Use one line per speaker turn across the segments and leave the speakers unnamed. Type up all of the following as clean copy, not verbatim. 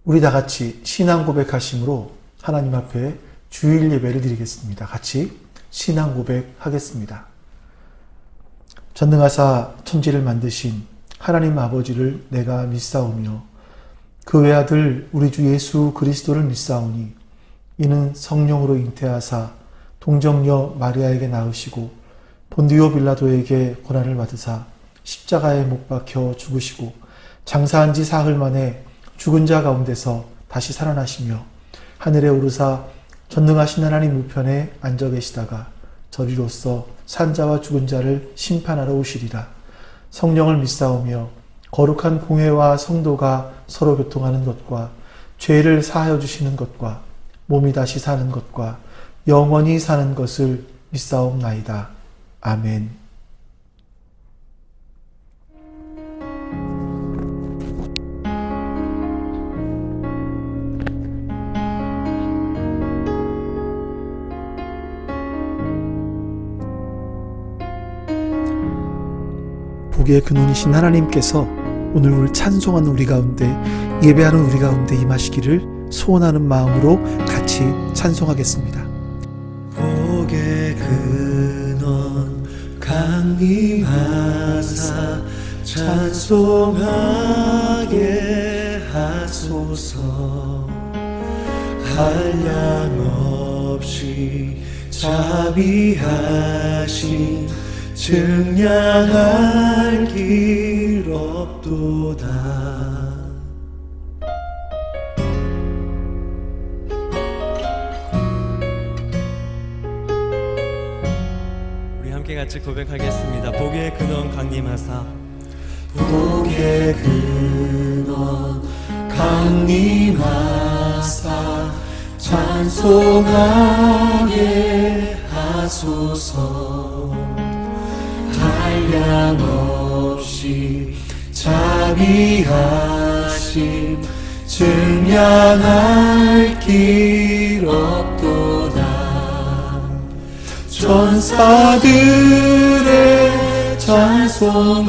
우리 다 같이 신앙 고백하심으로 하나님 앞에 주일 예배를 드리겠습니다. 같이 신앙 고백하겠습니다. 전능하사 천지를 만드신 하나님 아버지를 내가 믿사오며 그 외아들 우리 주 예수 그리스도를 믿사오니 이는 성령으로 잉태하사 동정녀 마리아에게 낳으시고 본디오 빌라도에게 고난을 받으사 십자가에 못 박혀 죽으시고 장사한 지 사흘 만에 죽은 자 가운데서 다시 살아나시며 하늘에 오르사 전능하신 하나님 우편에 앉아 계시다가 저리로서 산자와 죽은 자를 심판하러 오시리라. 성령을 믿사오며 거룩한 공회와 성도가 서로 교통하는 것과 죄를 사하여 주시는 것과 몸이 다시 사는 것과 영원히 사는 것을 믿사옵나이다. 아멘. 복의 근원이신 하나님께서 오늘 찬송하는 우리 가운데, 예배하는 우리 가운데 임하시기를 소원하는 마음으로 같이 찬송하겠습니다.
복의 근원 강림하사 찬송하게 하소서. 한량없이 자비하신 증량할 길 없도다. 우리 함께 같이 고백하겠습니다. 복의 근원 강림하사, 복의 근원 강림하사 찬송하게 하소서. 한량없이 자비하심 증량할 길 없도다. 천사들의 찬송가를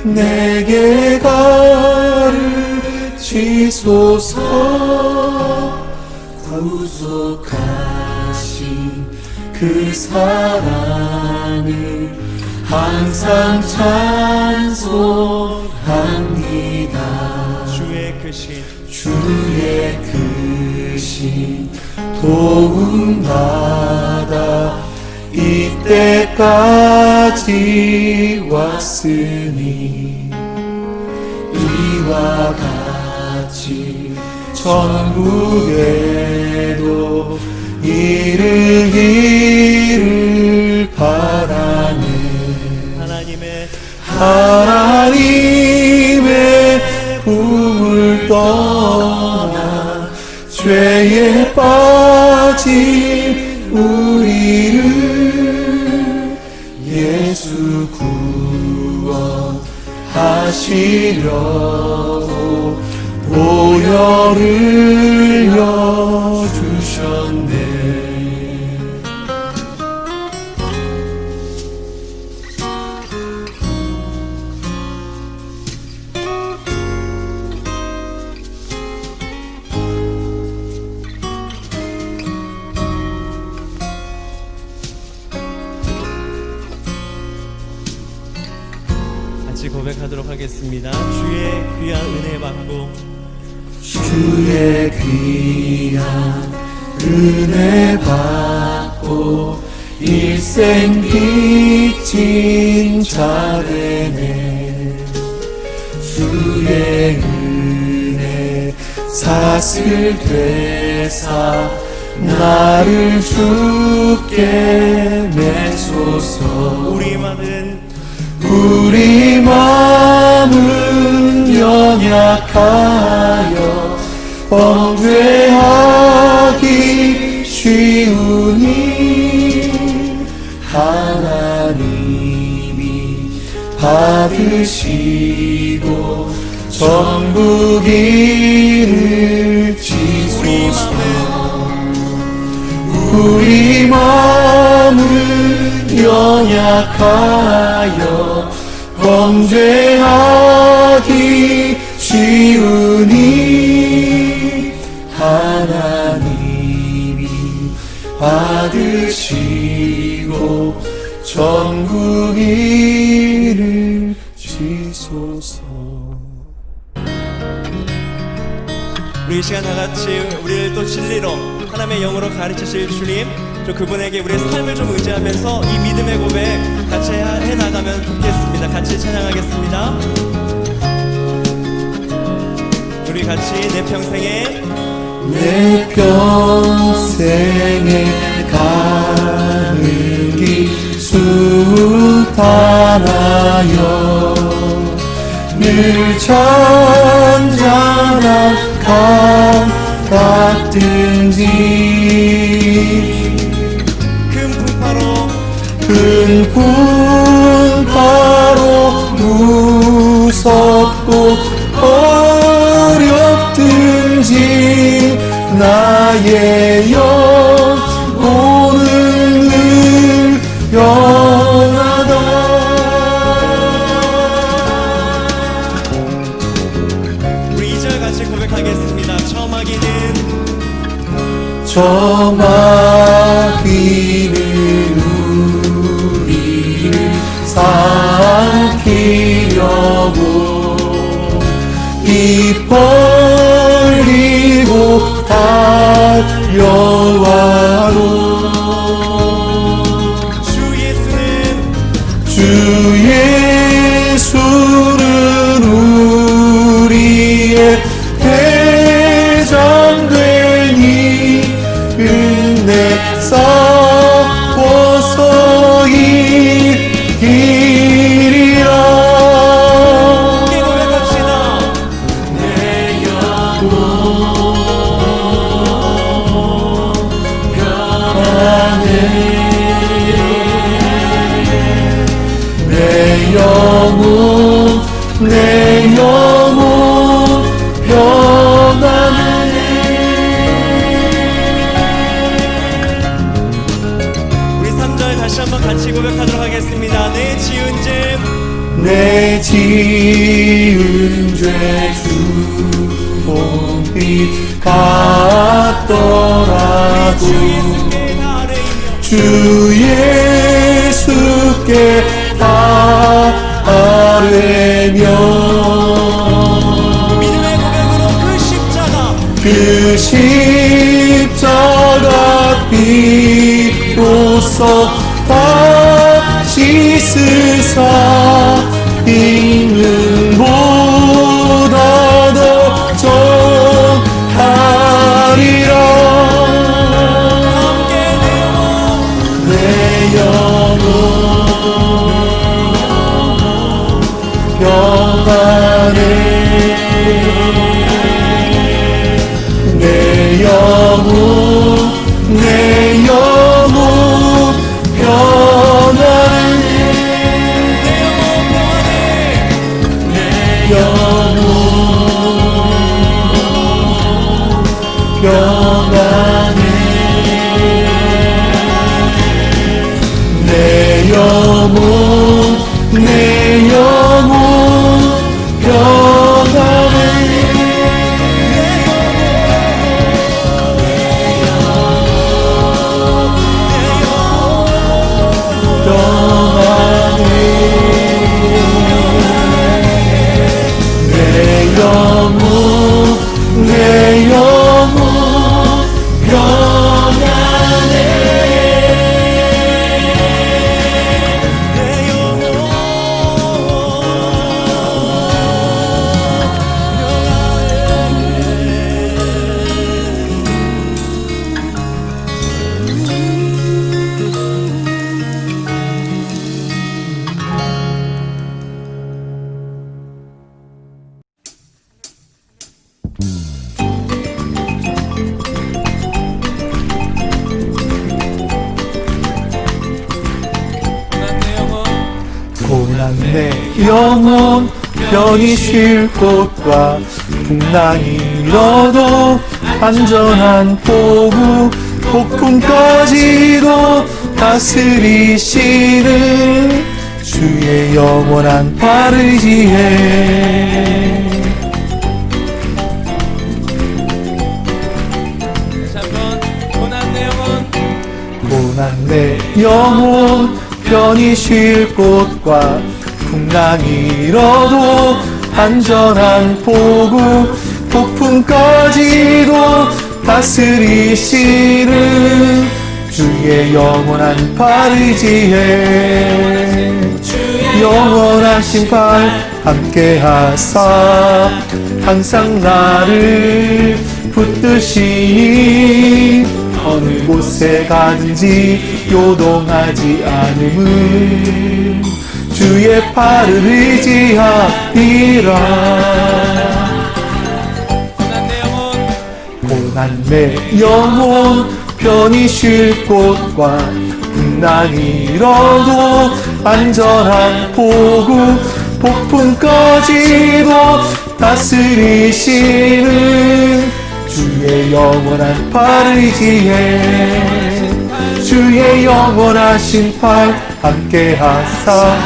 내게 가르치소서. 구속하신 그 사랑을 항상 찬송합니다. 주의 크신 도움받아 이때까지 왔으니 이와 같이 천국에도 이르기를 바라네. 하나님의 품을 떠나 죄에 빠진 우리를 예수 구원하시려고 보혈을 흘려주셨네. 같이 고백하도록 하겠습니다. 주의 귀한 은혜 받고, 주의 귀한 은혜 받고 일생 빚진 자 되네. 주의 은혜 사슬 되사 나를 주께 매소서. 우리 마음은 연약하여 범죄하기 쉬우니 하나님이 받으시고 전국 이르치소서. 우리 마음은 연약하여 범죄하기 지으니 하나님이 받으시고 천국 이를 지소서.
우리 이 시간 다 같이 우리를 또 진리로 하나님의 영으로 가르치실 주님, 저 그분에게 우리의 삶을 좀 의지하면서 이 믿음의 고백 같이 해나가면 좋겠습니다. 같이 찬양하겠습니다. 우리 같이 내 평생에
가는 길 수탄하여 늘 천전한 강 같은지
큰
풍파로 무섭고 어렵든지 나의 영혼은 늘 영하다.
우리 2절 같이 고백하겠습니다.
저마귀는 우리를 삼키려고 입 벌리고 달려와도 주 예수는 우리의 대장되니 은혜 쌓고서 이기리라.
함께 고백합시다.
내 영혼 변하네. 내 영혼 변하네.
우리 3절 다시 한번 같이 고백하도록 하겠습니다.
내 지은 죄 주홍빛 같더라도 주 예수께 다 아뢰며
믿음의 고백으로 그
십자가 비로소 다 씻으사 있는보다 더 정하리라. 내 영혼 변하네. 내 영혼 변하네. 내 영혼 변하네. 내 영혼 변하네. 내 영혼 변하네. 고난 내 영혼 편히 쉴 곳과 풍랑이 일어도 안전한 포구 폭풍까지도 다스리시는 주의 영원한 바르지에 고난 내 영혼 편히 쉴 곳과 풍랑이 일어도 안전한 보고 폭풍까지도 다스리시는 주의 영원한 팔 의지해 영원한 심판 함께 하사 항상 나를 붙드시니 어느 곳에 가든지 요동하지 않음을 주의 팔을 의지하리라. 고난 내 영혼 편히 쉴 곳과 풍랑이 일어도 안전한 보고 폭풍까지도 다스리시는 주의 영원한 팔을 의지해 주의 영원하신 팔 함께 하사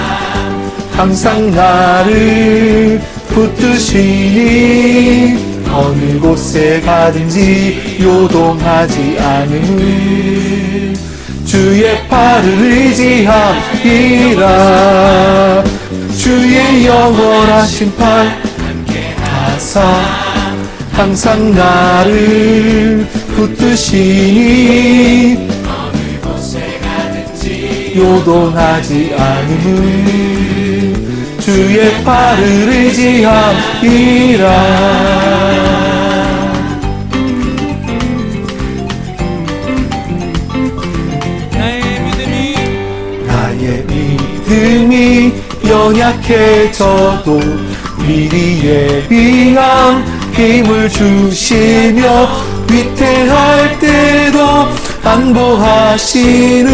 항상 나를 붙드시니 어느 곳에 가든지 요동하지 않음을 주의 팔을 의지하리라. 주의 영원하신 팔 함께 하사 항상 나를 붙드시니 어느 곳에 가든지 요동하지 않음을 주의 팔을 의지하리라. 나의 믿음이 연약해져도 미리 예비한 힘을 주시며 위태할 때도 안보하시는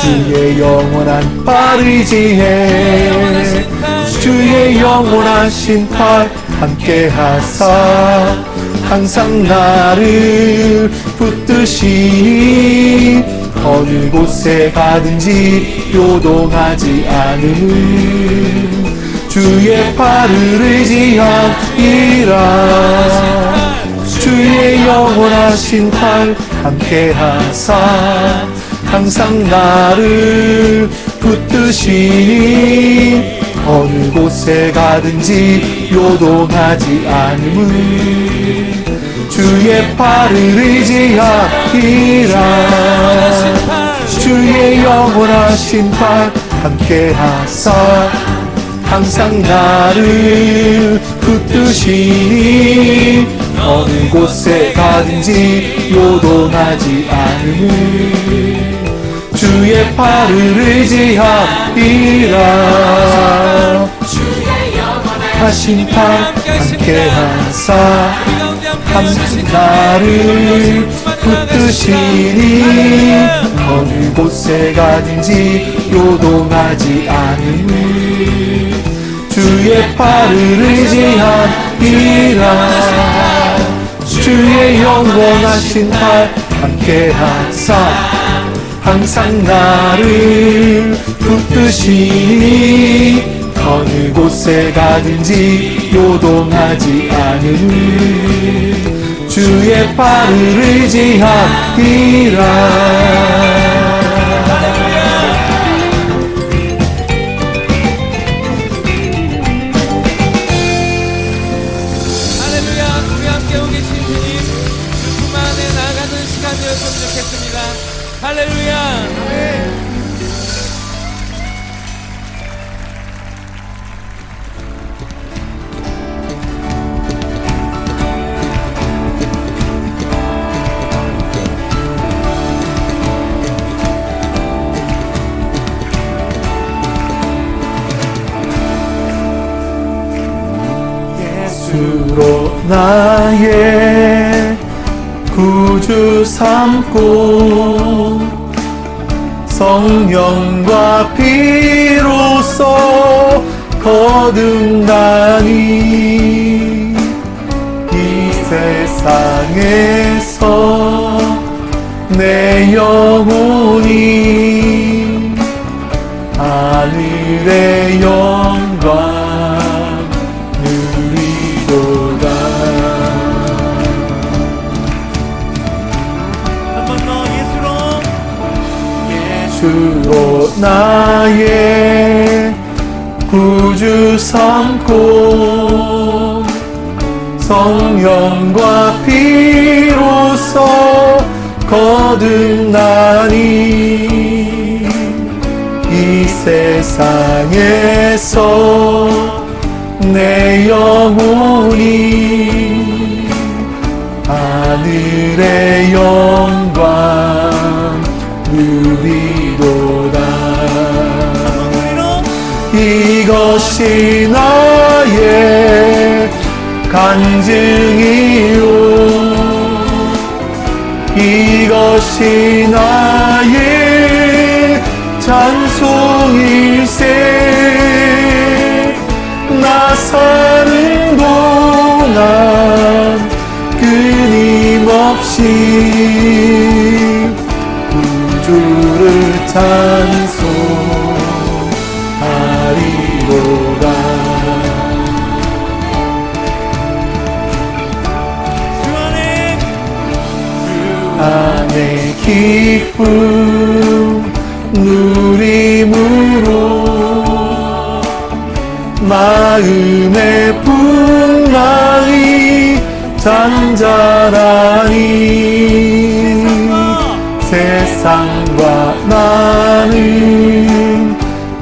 주의 영원한 팔 의지해 주의 영원하신 팔 함께 하사 항상 나를 붙드시니 어느 곳에 가든지 요동하지 않음을 주의 팔을 의지하리라. 주의 영원하신 팔 함께 하사 항상 나를 붙드시니 어느 곳에 가든지 요동하지 않음을 주의 팔을 의지하리라. 주의 영원하신 팔 함께 하사 항상 나를 붙드시니 어느 곳에 가든지 요동하지 않음을 주의 팔을 의지하리라. 주의 영원하신 팔 함께 하사 항상 나를 붙드시니 어느 곳에 가든지 요동하지 않음을 주의 팔을 의지하리라. 주의 영원하신 팔 함께 하사 항상 나를 붙드시니 어느 곳에 가든지 요동하지 않음을 주의 팔을 의지하리라.
할렐루야.
예수로 나의 구주 삼고 성령과 피로써 거듭나니 이 세상에서 내 영혼이 하늘의 영광 누리도다.
한 번 더 예수로
주로 나의 구주 삼고 성령과 피로써 거듭나니 이 세상에서 내 영혼이 하늘의 영광 누리도다. 이것이 나의 간증이요 이것이 나의 찬송일세. 나 사는 동안 끊임없이 구주를 찬송하리로다. 안에 기쁨 누림으로 마음의 풍랑이 잔잔하니 세상과 나는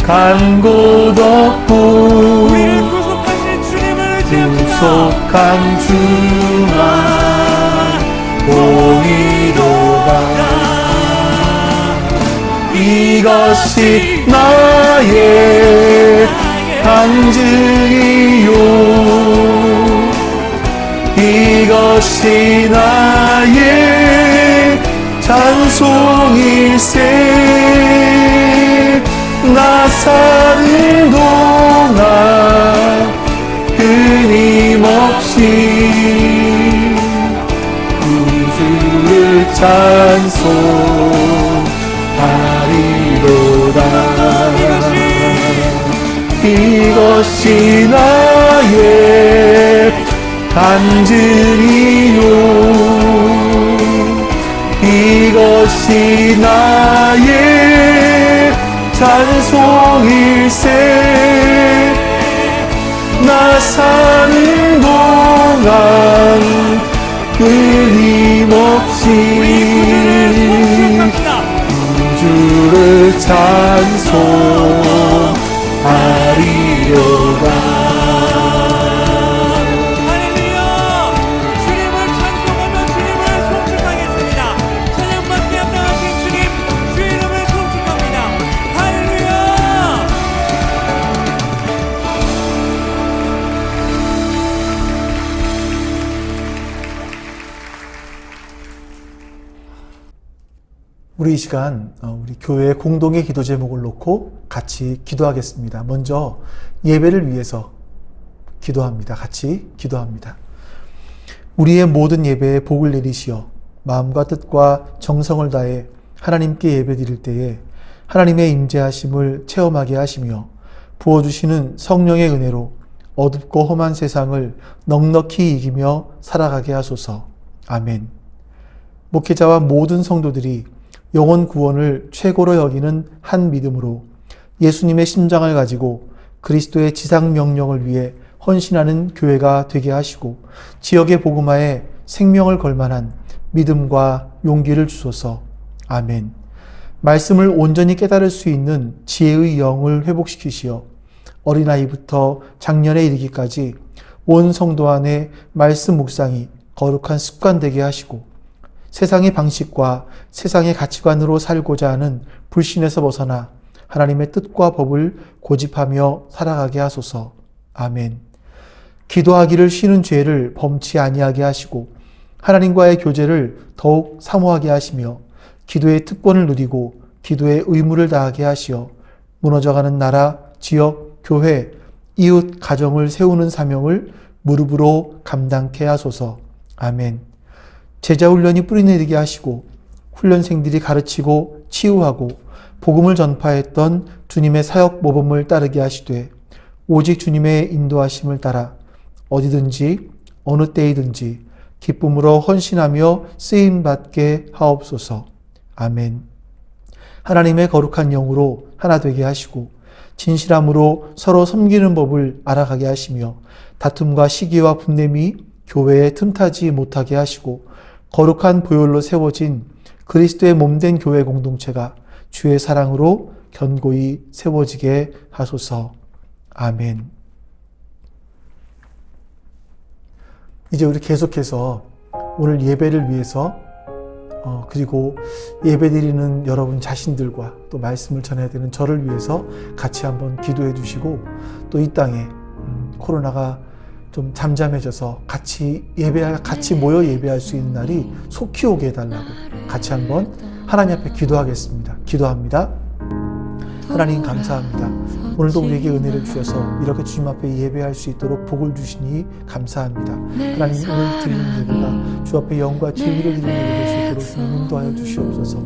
간 곳 없고 구속한 주만 보이도다. 이것이 나의 간증이요 이것이 나의 찬송일세. 나 사는 동안 끊임없이 구주를 찬송하리로다. 이것이 나의 간증이요 이것이 나의 찬송일세. 나 사는 동안 끊임없이 주를 찬송하리로다. 우리 이 시간 우리 교회의 공동의 기도 제목을 놓고 같이 기도하겠습니다. 먼저 예배를 위해서 기도합니다. 같이 기도합니다. 우리의 모든 예배에 복을 내리시어 마음과 뜻과 정성을 다해 하나님께 예배드릴 때에 하나님의 임재하심을 체험하게 하시며 부어주시는 성령의 은혜로 어둡고 험한 세상을 넉넉히 이기며 살아가게 하소서. 아멘. 목회자와 모든 성도들이 영혼 구원을 최고로 여기는 한 믿음으로 예수님의 심장을 가지고 그리스도의 지상 명령을 위해 헌신하는 교회가 되게 하시고 지역의 복음화에 생명을 걸 만한 믿음과 용기를 주소서. 아멘. 말씀을 온전히 깨달을 수 있는 지혜의 영을 회복시키시어 어린아이부터 장년에 이르기까지 온 성도 안에 말씀 묵상이 거룩한 습관 되게 하시고 세상의 방식과 세상의 가치관으로 살고자 하는 불신에서 벗어나 하나님의 뜻과 법을 고집하며 살아가게 하소서. 아멘. 기도하기를 쉬는 죄를 범치 아니하게 하시고 하나님과의 교제를 더욱 사모하게 하시며 기도의 특권을 누리고 기도의 의무를 다하게 하시어 무너져가는 나라, 지역, 교회, 이웃, 가정을 세우는 사명을 무릎으로 감당케 하소서. 아멘. 제자훈련이 뿌리내리게 하시고 훈련생들이 가르치고 치유하고 복음을 전파했던 주님의 사역 모범을 따르게 하시되 오직 주님의 인도하심을 따라 어디든지 어느 때이든지 기쁨으로 헌신하며 쓰임받게 하옵소서. 아멘. 하나님의 거룩한 영으로 하나 되게 하시고 진실함으로 서로 섬기는 법을 알아가게 하시며 다툼과 시기와 분냄이 교회에 틈타지 못하게 하시고 거룩한 보혈로 세워진 그리스도의 몸된 교회 공동체가 주의 사랑으로 견고히 세워지게 하소서. 아멘. 이제 우리 계속해서 오늘 예배를 위해서 그리고 예배드리는 여러분 자신들과 또 말씀을 전해야 되는 저를 위해서 같이 한번 기도해 주시고 또 이 땅에 코로나가 좀 잠잠해져서 같이 모여 예배할 수 있는 날이 속히 오게 해달라고 같이 한번 하나님 앞에 기도하겠습니다. 기도합니다. 하나님 감사합니다. 오늘도 우리에게 은혜를 주셔서 이렇게 주님 앞에 예배할 수 있도록 복을 주시니 감사합니다. 하나님 오늘 드리는 예배가 주 앞에 영과 진리를 드리는 예배 될 수 있도록 주님 인도하여 주시옵소서.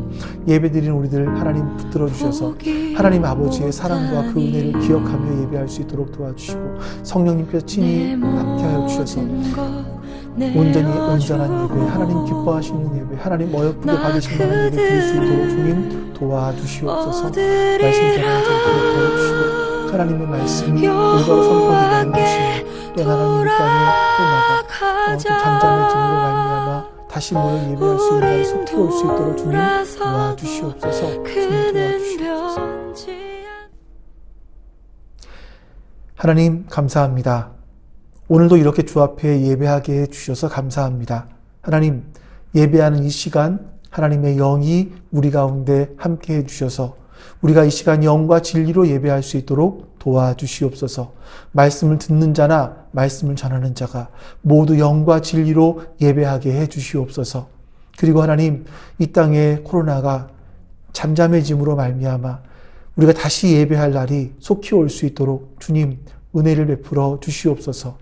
예배 드리는 우리들 하나님 붙들어 주셔서 하나님 아버지의 사랑과 그 은혜를 기억하며 예배할 수 있도록 도와주시고 성령님께서 친히 함께하여 주셔서 온전히 온전한 예배, 하나님 기뻐하시는 예배, 하나님 어여쁘게 받으실 만한 예배 드릴 수 있도록 주님 도와주시옵소서. 말씀 전하는 저를 도와주시고 하나님의 말씀이 올바로 선포되게 해주시고 또 하나님 이 땅에 또 나가 잠잠해짐으로 말미암아 다시 모여 예배할 수 있는 날이 속히 올 수 있도록 주님 도와주시옵소서. 주님 도와주시옵소서. 하나님 감사합니다. 오늘도 이렇게 주 앞에 예배하게 해주셔서 감사합니다. 하나님 예배하는 이 시간 하나님의 영이 우리 가운데 함께 해주셔서 우리가 이 시간 영과 진리로 예배할 수 있도록 도와주시옵소서. 말씀을 듣는 자나 말씀을 전하는 자가 모두 영과 진리로 예배하게 해주시옵소서. 그리고 하나님 이 땅에 코로나가 잠잠해짐으로 말미암아 우리가 다시 예배할 날이 속히 올 수 있도록 주님 은혜를 베풀어 주시옵소서.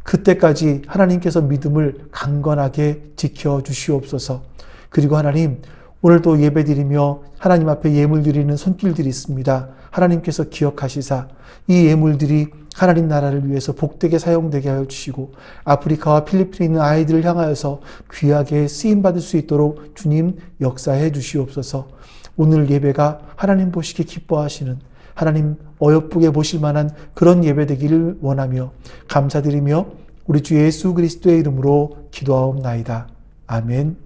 그때까지 하나님께서 믿음을 강건하게 지켜 주시옵소서. 그리고 하나님 오늘도 예배드리며 하나님 앞에 예물 드리는 손길들이 있습니다. 하나님께서 기억하시사 이 예물들이 하나님 나라를 위해서 복되게 사용되게 하여 주시고 아프리카와 필리핀에 있는 아이들을 향하여서 귀하게 쓰임받을 수 있도록 주님 역사해 주시옵소서. 오늘 예배가 하나님 보시기 기뻐하시는 하나님 어여쁘게 보실 만한 그런 예배 되기를 원하며 감사드리며 우리 주 예수 그리스도의 이름으로 기도하옵나이다. 아멘.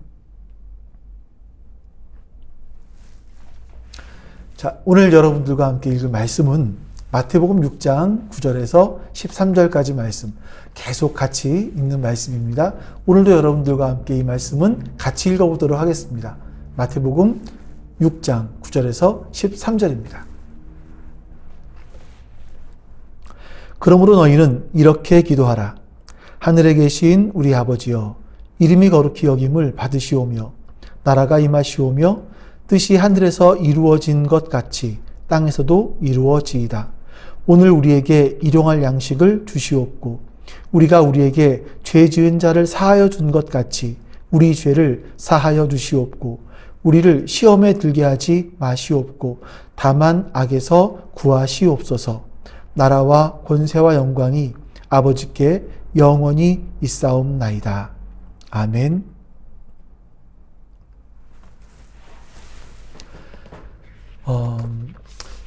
자, 오늘 여러분들과 함께 읽을 말씀은 마태복음 6장 9절에서 13절까지 말씀, 계속 같이 읽는 말씀입니다. 오늘도 여러분들과 함께 이 말씀은 같이 읽어보도록 하겠습니다. 마태복음 6장 9절에서 13절입니다. 그러므로 너희는 이렇게 기도하라. 하늘에 계신 우리 아버지여, 이름이 거룩히 여김을 받으시오며 나라가 임하시오며 뜻이 하늘에서 이루어진 것 같이 땅에서도 이루어지이다. 오늘 우리에게 일용할 양식을 주시옵고 우리가 우리에게 죄 지은 자를 사하여 준 것 같이 우리 죄를 사하여 주시옵고 우리를 시험에 들게 하지 마시옵고 다만 악에서 구하시옵소서. 나라와 권세와 영광이 아버지께 영원히 있사옵나이다. 아멘.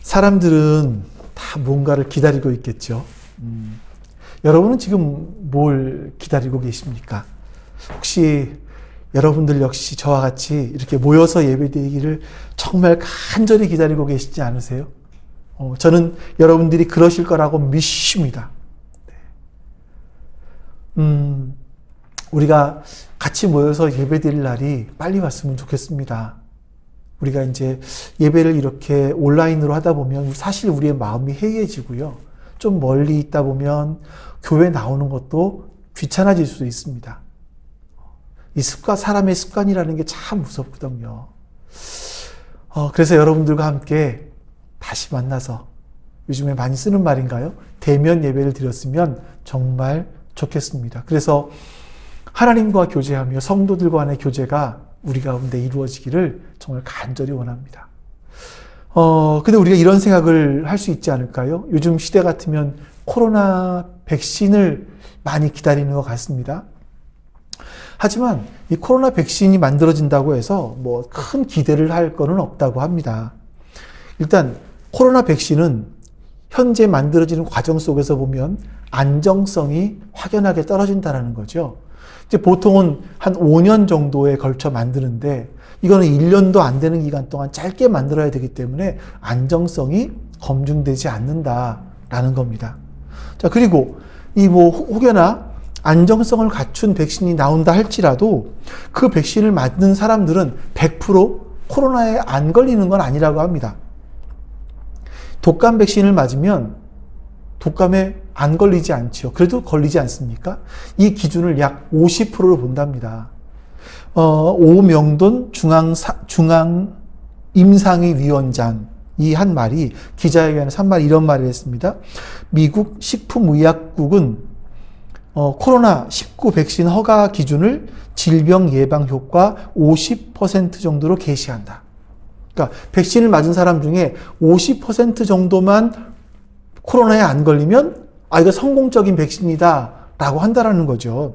사람들은 다 뭔가를 기다리고 있겠죠. 여러분은 지금 뭘 기다리고 계십니까? 혹시 여러분들 역시 저와 같이 이렇게 모여서 예배드리기를 정말 간절히 기다리고 계시지 않으세요? 저는 여러분들이 그러실 거라고 믿습니다. 우리가 같이 모여서 예배드릴 날이 빨리 왔으면 좋겠습니다. 우리가 이제 예배를 이렇게 온라인으로 하다 보면 사실 우리의 마음이 해이해지고요. 좀 멀리 있다 보면 교회 나오는 것도 귀찮아질 수 있습니다. 이 사람의 습관이라는 게 참 무섭거든요. 그래서 여러분들과 함께 다시 만나서 요즘에 많이 쓰는 말인가요? 대면 예배를 드렸으면 정말 좋겠습니다. 그래서 하나님과 교제하며 성도들 간의 교제가 우리 가운데 이루어지기를 정말 간절히 원합니다. 근데 우리가 이런 생각을 할 수 있지 않을까요? 요즘 시대 같으면 코로나 백신을 많이 기다리는 것 같습니다. 하지만 이 코로나 백신이 만들어진다고 해서 뭐 큰 기대를 할 거는 없다고 합니다. 일단 코로나 백신은 현재 만들어지는 과정 속에서 보면 안정성이 확연하게 떨어진다는 거죠. 이제 보통은 한 5년 정도에 걸쳐 만드는데 이거는 1년도 안 되는 기간 동안 짧게 만들어야 되기 때문에 안정성이 검증되지 않는다라는 겁니다. 자, 그리고 이 뭐 혹여나 안정성을 갖춘 백신이 나온다 할지라도 그 백신을 맞는 사람들은 100% 코로나에 안 걸리는 건 아니라고 합니다. 독감 백신을 맞으면 독감에 안 걸리지 않죠. 그래도 걸리지 않습니까? 이 기준을 약 50%로 본답니다. 오명돈 중앙 임상위 위원장이 한 말이 기자회견에서 한 말이 이런 말을 했습니다. 미국 식품의약국은 코로나19 백신 허가 기준을 질병 예방 효과 50% 정도로 게시한다. 그러니까 백신을 맞은 사람 중에 50% 정도만 코로나에 안 걸리면 이거 성공적인 백신이다 라고 한다라는 거죠.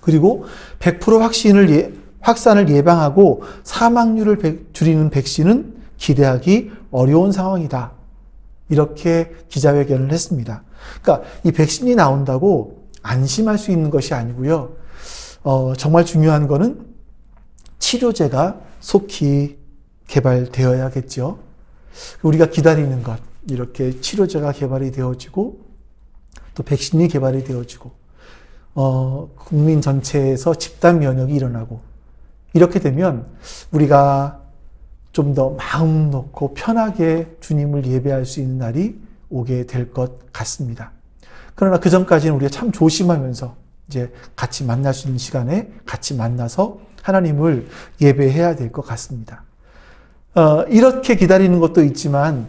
그리고 100% 확산을 예방하고 사망률을 줄이는 백신은 기대하기 어려운 상황이다. 이렇게 기자회견을 했습니다. 그러니까 이 백신이 나온다고 안심할 수 있는 것이 아니고요. 정말 중요한 거는 치료제가 속히 개발되어야겠죠. 우리가 기다리는 것, 이렇게 치료제가 개발이 되어지고 또 백신이 개발이 되어지고 국민 전체에서 집단 면역이 일어나고 이렇게 되면 우리가 좀 더 마음 놓고 편하게 주님을 예배할 수 있는 날이 오게 될 것 같습니다. 그러나 그 전까지는 우리가 참 조심하면서 이제 같이 만날 수 있는 시간에 같이 만나서 하나님을 예배해야 될 것 같습니다. 이렇게 기다리는 것도 있지만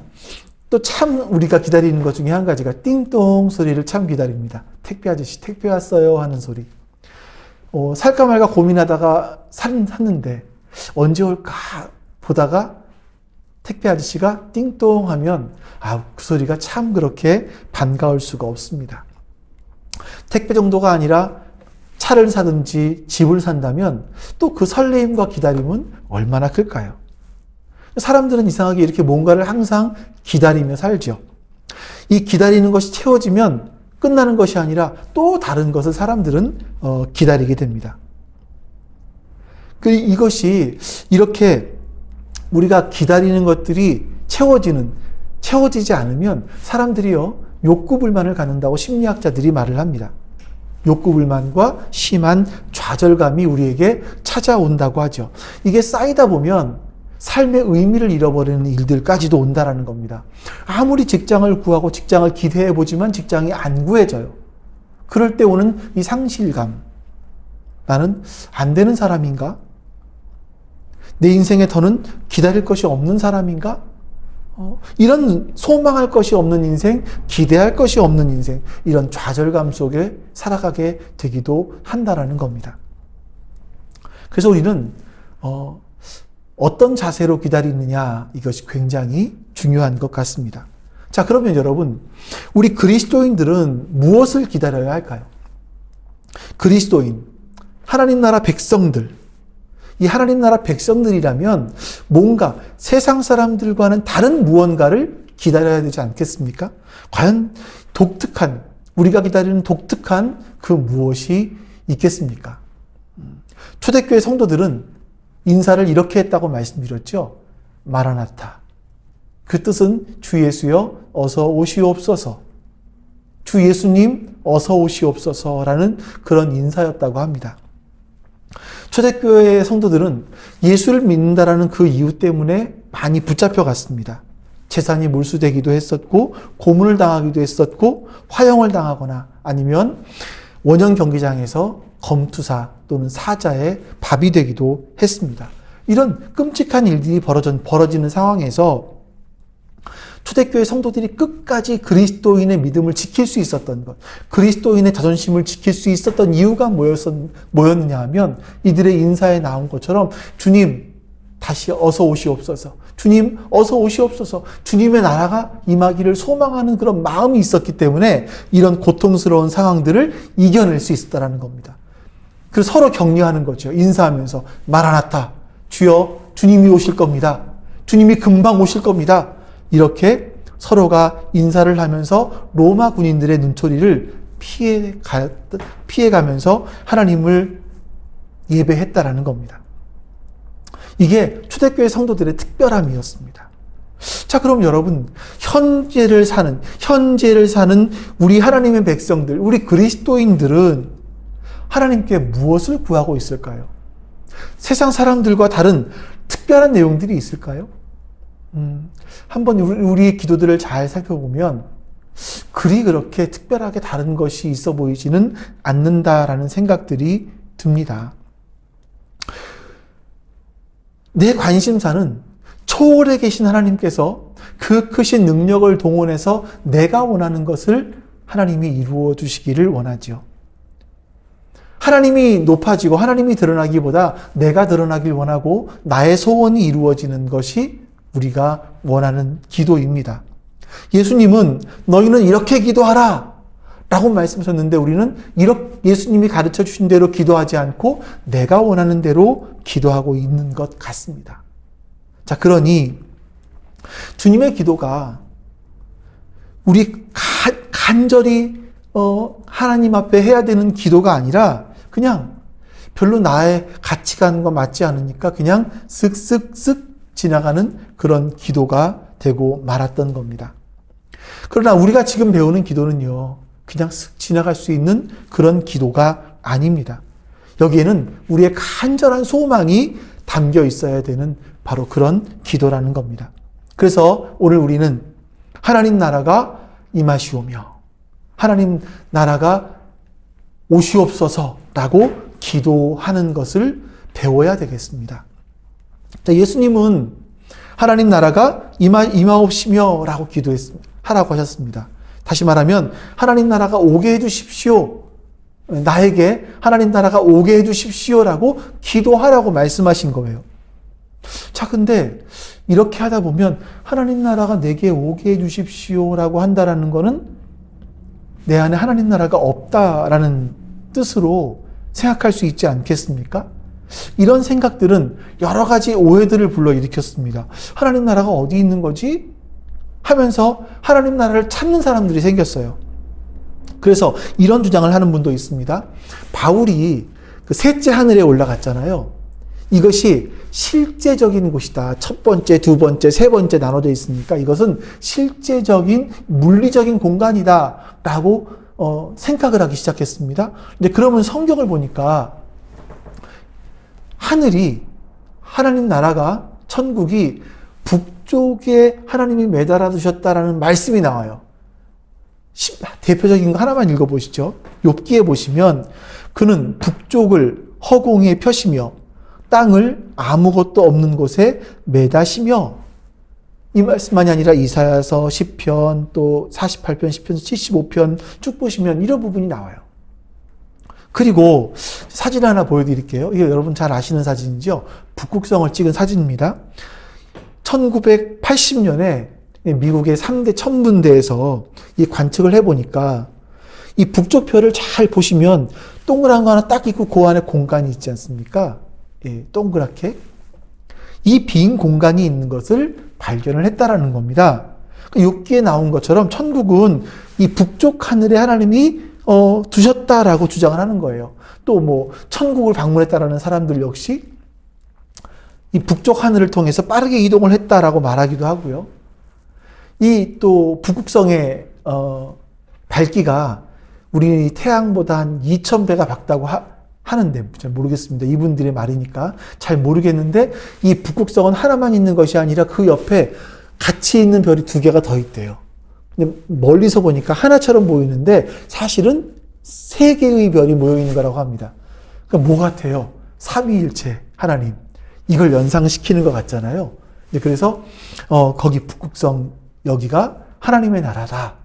또 참 우리가 기다리는 것 중에 한 가지가 띵동 소리를 참 기다립니다. 택배 아저씨 택배 왔어요 하는 소리. 살까 말까 고민하다가 샀는데 언제 올까 보다가 택배 아저씨가 띵동 하면 그 소리가 참 그렇게 반가울 수가 없습니다. 택배 정도가 아니라 차를 사든지 집을 산다면 또 그 설레임과 기다림은 얼마나 클까요? 사람들은 이상하게 이렇게 뭔가를 항상 기다리며 살죠. 이 기다리는 것이 채워지면 끝나는 것이 아니라 또 다른 것을 사람들은 기다리게 됩니다. 이것이 이렇게 우리가 기다리는 것들이 채워지지 않으면 사람들이요, 욕구불만을 갖는다고 심리학자들이 말을 합니다. 욕구불만과 심한 좌절감이 우리에게 찾아온다고 하죠. 이게 쌓이다 보면 삶의 의미를 잃어버리는 일들까지도 온다라는 겁니다. 아무리 직장을 구하고 직장을 기대해보지만 직장이 안 구해져요. 그럴 때 오는 이 상실감. 나는 안 되는 사람인가? 내 인생에 더는 기다릴 것이 없는 사람인가? 이런 소망할 것이 없는 인생, 기대할 것이 없는 인생, 이런 좌절감 속에 살아가게 되기도 한다라는 겁니다. 그래서 우리는 어떤 자세로 기다리느냐, 이것이 굉장히 중요한 것 같습니다. 자, 그러면 여러분, 우리 그리스도인들은 무엇을 기다려야 할까요? 그리스도인, 하나님 나라 백성들, 이 하나님 나라 백성들이라면 뭔가 세상 사람들과는 다른 무언가를 기다려야 되지 않겠습니까? 과연 우리가 기다리는 독특한 그 무엇이 있겠습니까? 초대교회 성도들은 인사를 이렇게 했다고 말씀드렸죠. 마라나타. 그 뜻은 주 예수여 어서 오시옵소서. 주 예수님 어서 오시옵소서라는 그런 인사였다고 합니다. 초대교회의 성도들은 예수를 믿는다라는 그 이유 때문에 많이 붙잡혀 갔습니다. 재산이 몰수되기도 했었고, 고문을 당하기도 했었고, 화형을 당하거나 아니면 원형 경기장에서 검투사 또는 사자의 밥이 되기도 했습니다. 이런 끔찍한 일들이 벌어지는 상황에서 초대교회 성도들이 끝까지 그리스도인의 믿음을 지킬 수 있었던 것, 그리스도인의 자존심을 지킬 수 있었던 이유가 뭐였느냐 하면 이들의 인사에 나온 것처럼 주님 다시 어서 오시옵소서, 주님 어서 오시옵소서, 주님의 나라가 임하기를 소망하는 그런 마음이 있었기 때문에 이런 고통스러운 상황들을 이겨낼 수 있었다는 겁니다. 그래서 서로 격려하는 거죠. 인사하면서 마라나타, 주여 주님이 오실 겁니다. 주님이 금방 오실 겁니다. 이렇게 서로가 인사를 하면서 로마 군인들의 눈초리를 피해가면서 하나님을 예배했다라는 겁니다. 이게 초대교회 성도들의 특별함이었습니다. 자, 그럼 여러분, 현재를 사는 우리 하나님의 백성들, 우리 그리스도인들은 하나님께 무엇을 구하고 있을까요? 세상 사람들과 다른 특별한 내용들이 있을까요? 한번 우리의 기도들을 잘 살펴보면 그렇게 특별하게 다른 것이 있어 보이지는 않는다라는 생각들이 듭니다. 내 관심사는 초월에 계신 하나님께서 그 크신 능력을 동원해서 내가 원하는 것을 하나님이 이루어 주시기를 원하지요. 하나님이 높아지고 하나님이 드러나기보다 내가 드러나길 원하고 나의 소원이 이루어지는 것이 우리가 원하는 기도입니다. 예수님은 너희는 이렇게 기도하라 라고 말씀하셨는데 우리는 예수님이 가르쳐 주신 대로 기도하지 않고 내가 원하는 대로 기도하고 있는 것 같습니다. 자, 그러니 주님의 기도가 우리 간절히 하나님 앞에 해야 되는 기도가 아니라 그냥 별로 나의 가치관과 맞지 않으니까 그냥 쓱쓱쓱 지나가는 그런 기도가 되고 말았던 겁니다. 그러나 우리가 지금 배우는 기도는요, 그냥 쓱 지나갈 수 있는 그런 기도가 아닙니다. 여기에는 우리의 간절한 소망이 담겨 있어야 되는 바로 그런 기도라는 겁니다. 그래서 오늘 우리는 하나님 나라가 임하시오며 하나님 나라가 오시옵소서라고 기도하는 것을 배워야 되겠습니다. 예수님은 하나님 나라가 임하옵시며 라고 하라고 하셨습니다. 다시 말하면 하나님 나라가 오게 해주십시오. 나에게 하나님 나라가 오게 해주십시오라고 기도하라고 말씀하신 거예요. 자, 근데 이렇게 하다 보면 하나님 나라가 내게 오게 해주십시오라고 한다라는 거는 내 안에 하나님 나라가 없다라는 뜻으로 생각할 수 있지 않겠습니까? 이런 생각들은 여러 가지 오해들을 불러일으켰습니다. 하나님 나라가 어디 있는 거지? 하면서 하나님 나라를 찾는 사람들이 생겼어요. 그래서 이런 주장을 하는 분도 있습니다. 바울이 그 셋째 하늘에 올라갔잖아요. 이것이 실제적인 곳이다. 첫 번째, 두 번째, 세 번째 나눠져 있으니까 이것은 실제적인 물리적인 공간이다 라고 생각을 하기 시작했습니다. 근데 그러면 성경을 보니까 하나님 나라가 천국이 북쪽에 하나님이 매달아 두셨다라는 말씀이 나와요. 대표적인 거 하나만 읽어보시죠. 욥기에 보시면 그는 북쪽을 허공에 펴시며 땅을 아무것도 없는 곳에 매다시며, 이 말씀만이 아니라 이사야서 10편 또 48편 10편 75편 쭉 보시면 이런 부분이 나와요. 그리고 사진 하나 보여드릴게요. 이게 여러분 잘 아시는 사진이죠. 북극성을 찍은 사진입니다. 1980년에 미국의 3대 천문대에서 이 관측을 해보니까 이 북쪽표를 잘 보시면 동그란 거 하나 딱 있고 그 안에 공간이 있지 않습니까? 예, 동그랗게. 이 빈 공간이 있는 것을 발견을 했다라는 겁니다. 욥기에 나온 것처럼 천국은 이 북쪽 하늘에 하나님이 두셨다라고 주장을 하는 거예요. 또 뭐 천국을 방문했다라는 사람들 역시 이 북쪽 하늘을 통해서 빠르게 이동을 했다라고 말하기도 하고요. 이 또 북극성의 밝기가 우리 태양보다 한 2,000배가 밝다고 하는데 잘 모르겠습니다. 이분들의 말이니까 잘 모르겠는데 이 북극성은 하나만 있는 것이 아니라 그 옆에 같이 있는 별이 2개가 더 있대요. 근데 멀리서 보니까 하나처럼 보이는데 사실은 3개의 별이 모여 있는 거라고 합니다. 그러니까 뭐 같아요? 삼위일체 하나님. 이걸 연상시키는 것 같잖아요. 그래서 거기 북극성 여기가 하나님의 나라다.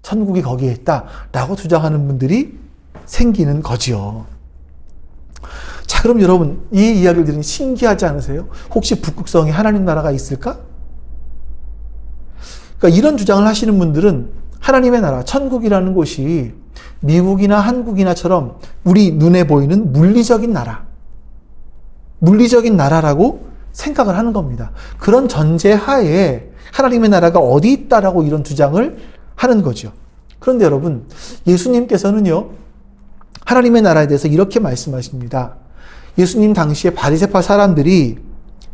천국이 거기에 있다라고 주장하는 분들이 생기는 거지요. 자, 그럼 여러분 이 이야기를 들으니 신기하지 않으세요? 혹시 북극성에 하나님 나라가 있을까? 그러니까 이런 주장을 하시는 분들은 하나님의 나라, 천국이라는 곳이 미국이나 한국이나처럼 우리 눈에 보이는 물리적인 나라라고 생각을 하는 겁니다. 그런 전제 하에 하나님의 나라가 어디 있다라고 이런 주장을 하는 거죠. 그런데 여러분, 예수님께서는요, 하나님의 나라에 대해서 이렇게 말씀하십니다. 예수님 당시에 바리새파 사람들이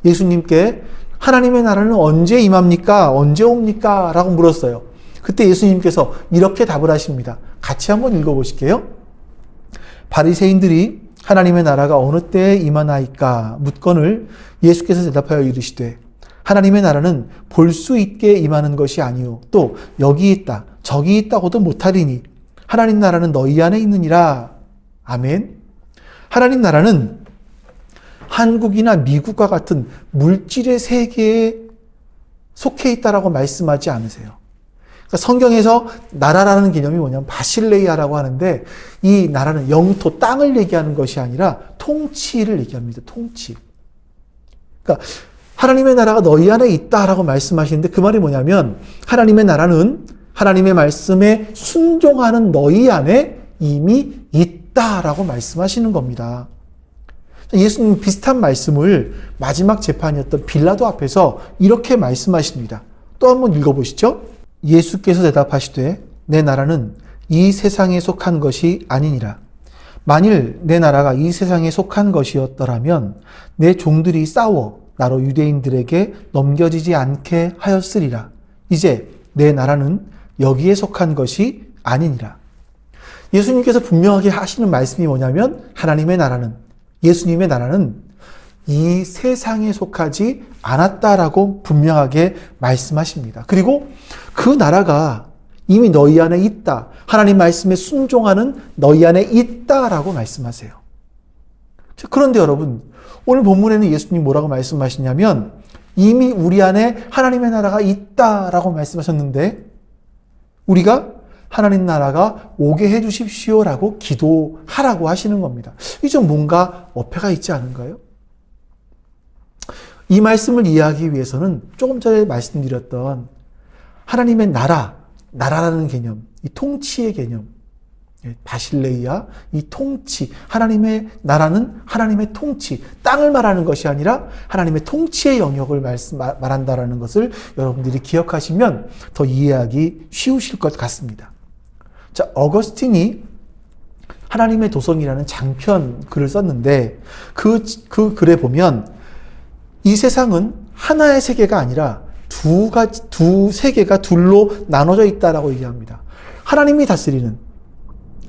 예수님께 하나님의 나라는 언제 임합니까? 언제 옵니까? 라고 물었어요. 그때 예수님께서 이렇게 답을 하십니다. 같이 한번 읽어보실게요. 바리새인들이 하나님의 나라가 어느 때에 임하나이까 묻거늘 예수께서 대답하여 이르시되 하나님의 나라는 볼 수 있게 임하는 것이 아니요 또 여기 있다 저기 있다고도 못하리니 하나님 나라는 너희 안에 있느니라. 아멘. 하나님 나라는 한국이나 미국과 같은 물질의 세계에 속해 있다라고 말씀하지 않으세요. 그러니까 성경에서 나라라는 개념이 뭐냐면 바실레이아라고 하는데 이 나라는 영토, 땅을 얘기하는 것이 아니라 통치를 얘기합니다. 통치. 그러니까 하나님의 나라가 너희 안에 있다라고 말씀하시는데 그 말이 뭐냐면 하나님의 나라는 하나님의 말씀에 순종하는 너희 안에 이미 있다라고 말씀하시는 겁니다. 예수님 비슷한 말씀을 마지막 재판이었던 빌라도 앞에서 이렇게 말씀하십니다. 또 한번 읽어보시죠. 예수께서 대답하시되 내 나라는 이 세상에 속한 것이 아니니라. 만일 내 나라가 이 세상에 속한 것이었더라면 내 종들이 싸워 나로 유대인들에게 넘겨지지 않게 하였으리라. 이제 내 나라는 여기에 속한 것이 아니니라. 예수님께서 분명하게 하시는 말씀이 뭐냐면 하나님의 나라는, 예수님의 나라는 이 세상에 속하지 않았다라고 분명하게 말씀하십니다. 그리고 그 나라가 이미 너희 안에 있다. 하나님 말씀에 순종하는 너희 안에 있다라고 말씀하세요. 그런데 여러분, 오늘 본문에는 예수님 뭐라고 말씀하시냐면 이미 우리 안에 하나님의 나라가 있다라고 말씀하셨는데 우리가 하나님 나라가 오게 해 주십시오라고 기도하라고 하시는 겁니다. 이 좀 뭔가 어폐가 있지 않은가요? 이 말씀을 이해하기 위해서는 조금 전에 말씀드렸던 하나님의 나라라는 개념, 이 통치의 개념, 바실레이아, 이 통치, 하나님의 나라는 하나님의 통치, 땅을 말하는 것이 아니라 하나님의 통치의 영역을 말한다라는 것을 여러분들이 기억하시면 더 이해하기 쉬우실 것 같습니다. 자, 어거스틴이 하나님의 도성이라는 장편 글을 썼는데 그 글에 보면 이 세상은 하나의 세계가 아니라 두 세계가 둘로 나눠져 있다라고 얘기합니다. 하나님이 다스리는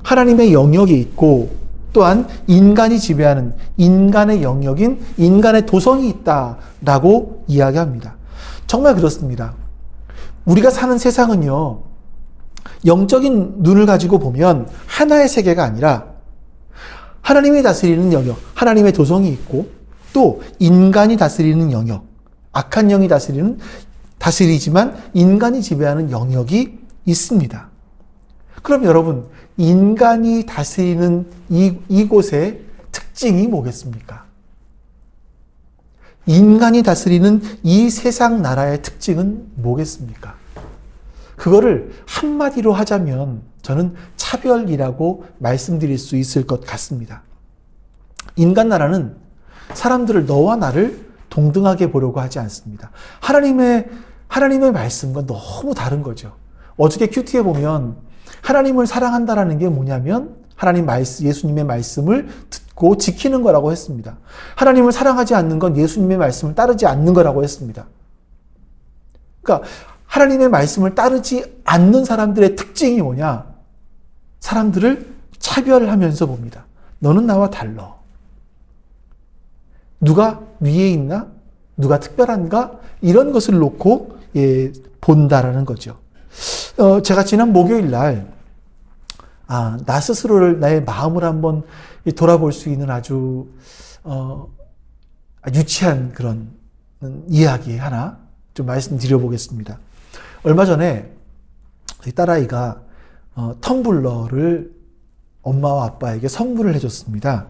하나님의 영역이 있고 또한 인간이 지배하는 인간의 영역인 인간의 도성이 있다라고 이야기합니다. 정말 그렇습니다. 우리가 사는 세상은요, 영적인 눈을 가지고 보면 하나의 세계가 아니라 하나님이 다스리는 영역, 하나님의 도성이 있고 또 인간이 다스리는 영역, 악한 영이 다스리지만 인간이 지배하는 영역이 있습니다. 그럼 여러분, 인간이 다스리는 이곳의 특징이 뭐겠습니까? 인간이 다스리는 이 세상 나라의 특징은 뭐겠습니까? 그거를 한마디로 하자면 저는 차별이라고 말씀드릴 수 있을 것 같습니다. 인간 나라는 사람들을 너와 나를 동등하게 보려고 하지 않습니다. 하나님의 말씀과 너무 다른 거죠. 어저께 큐티에 보면 하나님을 사랑한다라는 게 뭐냐면 예수님의 말씀을 듣고 지키는 거라고 했습니다. 하나님을 사랑하지 않는 건 예수님의 말씀을 따르지 않는 거라고 했습니다. 그러니까 하나님의 말씀을 따르지 않는 사람들의 특징이 뭐냐? 사람들을 차별하면서 봅니다. 너는 나와 달라. 누가 위에 있나? 누가 특별한가? 이런 것을 놓고 본다라는 거죠. 제가 지난 목요일 날 나 스스로를, 나의 마음을 한번 돌아볼 수 있는 아주 유치한 그런 이야기 하나 좀 말씀드려 보겠습니다. 얼마 전에 딸아이가 텀블러를 엄마와 아빠에게 선물을 해줬습니다.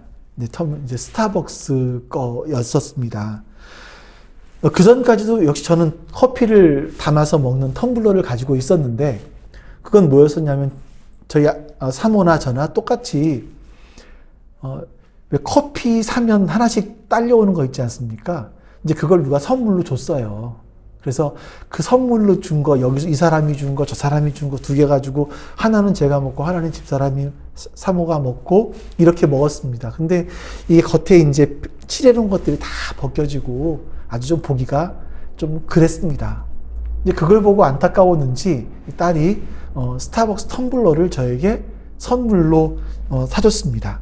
이제 스타벅스 거였었습니다. 그 전까지도 역시 저는 커피를 담아서 먹는 텀블러를 가지고 있었는데 그건 뭐였었냐면 저희 사모나 저나 똑같이 왜 커피 사면 하나씩 딸려오는 거 있지 않습니까? 이제 그걸 누가 선물로 줬어요. 그래서 그 선물로 준 거, 여기서 이 사람이 준 거, 저 사람이 준 거 2개 가지고 하나는 제가 먹고 하나는 집사람이 사모가 먹고 이렇게 먹었습니다. 근데 이게 겉에 이제 칠해놓은 것들이 다 벗겨지고 아주 좀 보기가 좀 그랬습니다. 이제 그걸 보고 안타까웠는지 딸이 스타벅스 텀블러를 저에게 선물로 사줬습니다.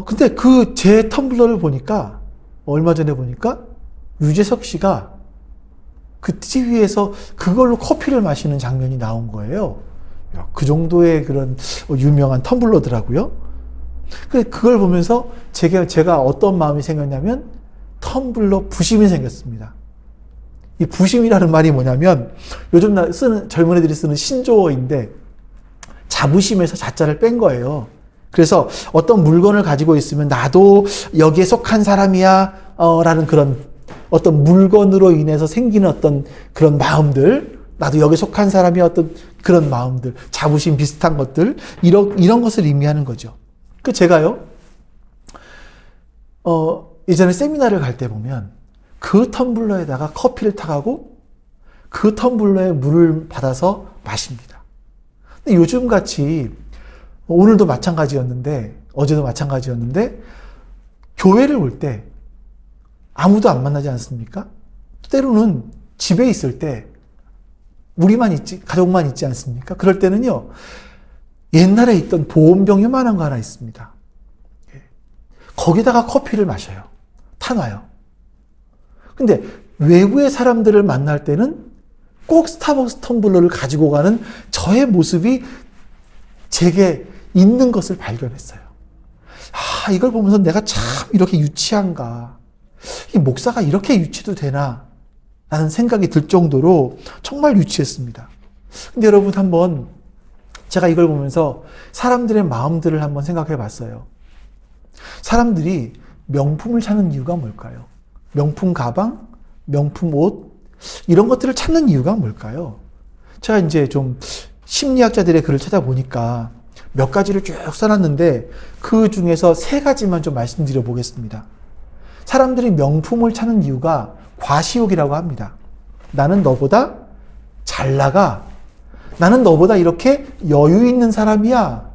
근데 그 제 텀블러를 보니까 얼마 전에 보니까 유재석 씨가 그 TV에서 그걸로 커피를 마시는 장면이 나온 거예요. 그 정도의 그런 유명한 텀블러더라고요. 그걸 보면서 제가 어떤 마음이 생겼냐면 텀블러 부심이 생겼습니다. 이 부심이라는 말이 뭐냐면 요즘 젊은 애들이 쓰는 신조어인데 자부심에서 자자를 뺀 거예요. 그래서 어떤 물건을 가지고 있으면 나도 여기에 속한 사람이야 라는 그런 어떤 물건으로 인해서 생기는 어떤 그런 마음들, 나도 여기에 속한 사람이야 어떤 그런 마음들, 자부심 비슷한 것들, 이런 것을 의미하는 거죠. 제가요, 예전에 세미나를 갈 때 보면 그 텀블러에다가 커피를 타가고 그 텀블러에 물을 받아서 마십니다. 근데 요즘 같이 오늘도 마찬가지였는데 어제도 마찬가지였는데 교회를 올 때 아무도 안 만나지 않습니까? 때로는 집에 있을 때 우리만 있지, 가족만 있지 않습니까? 그럴 때는요, 옛날에 있던 보온병 요만한 거 하나 있습니다. 거기다가 커피를 마셔요. 타놔요. 근데 외부의 사람들을 만날 때는 꼭 스타벅스 텀블러를 가지고 가는 저의 모습이 제게 있는 것을 발견했어요. 이걸 보면서 내가 참 이렇게 유치한가. 이 목사가 이렇게 유치도 되나? 라는 생각이 들 정도로 정말 유치했습니다. 근데 여러분 한번 제가 이걸 보면서 사람들의 마음들을 한번 생각해 봤어요. 사람들이 명품을 찾는 이유가 뭘까요? 명품 가방, 명품 옷, 이런 것들을 찾는 이유가 뭘까요? 제가 이제 좀 심리학자들의 글을 찾아보니까 몇 가지를 쭉 써놨는데 그 중에서 3가지만 좀 말씀드려 보겠습니다. 사람들이 명품을 찾는 이유가 과시욕이라고 합니다. 나는 너보다 잘 나가. 나는 너보다 이렇게 여유 있는 사람이야.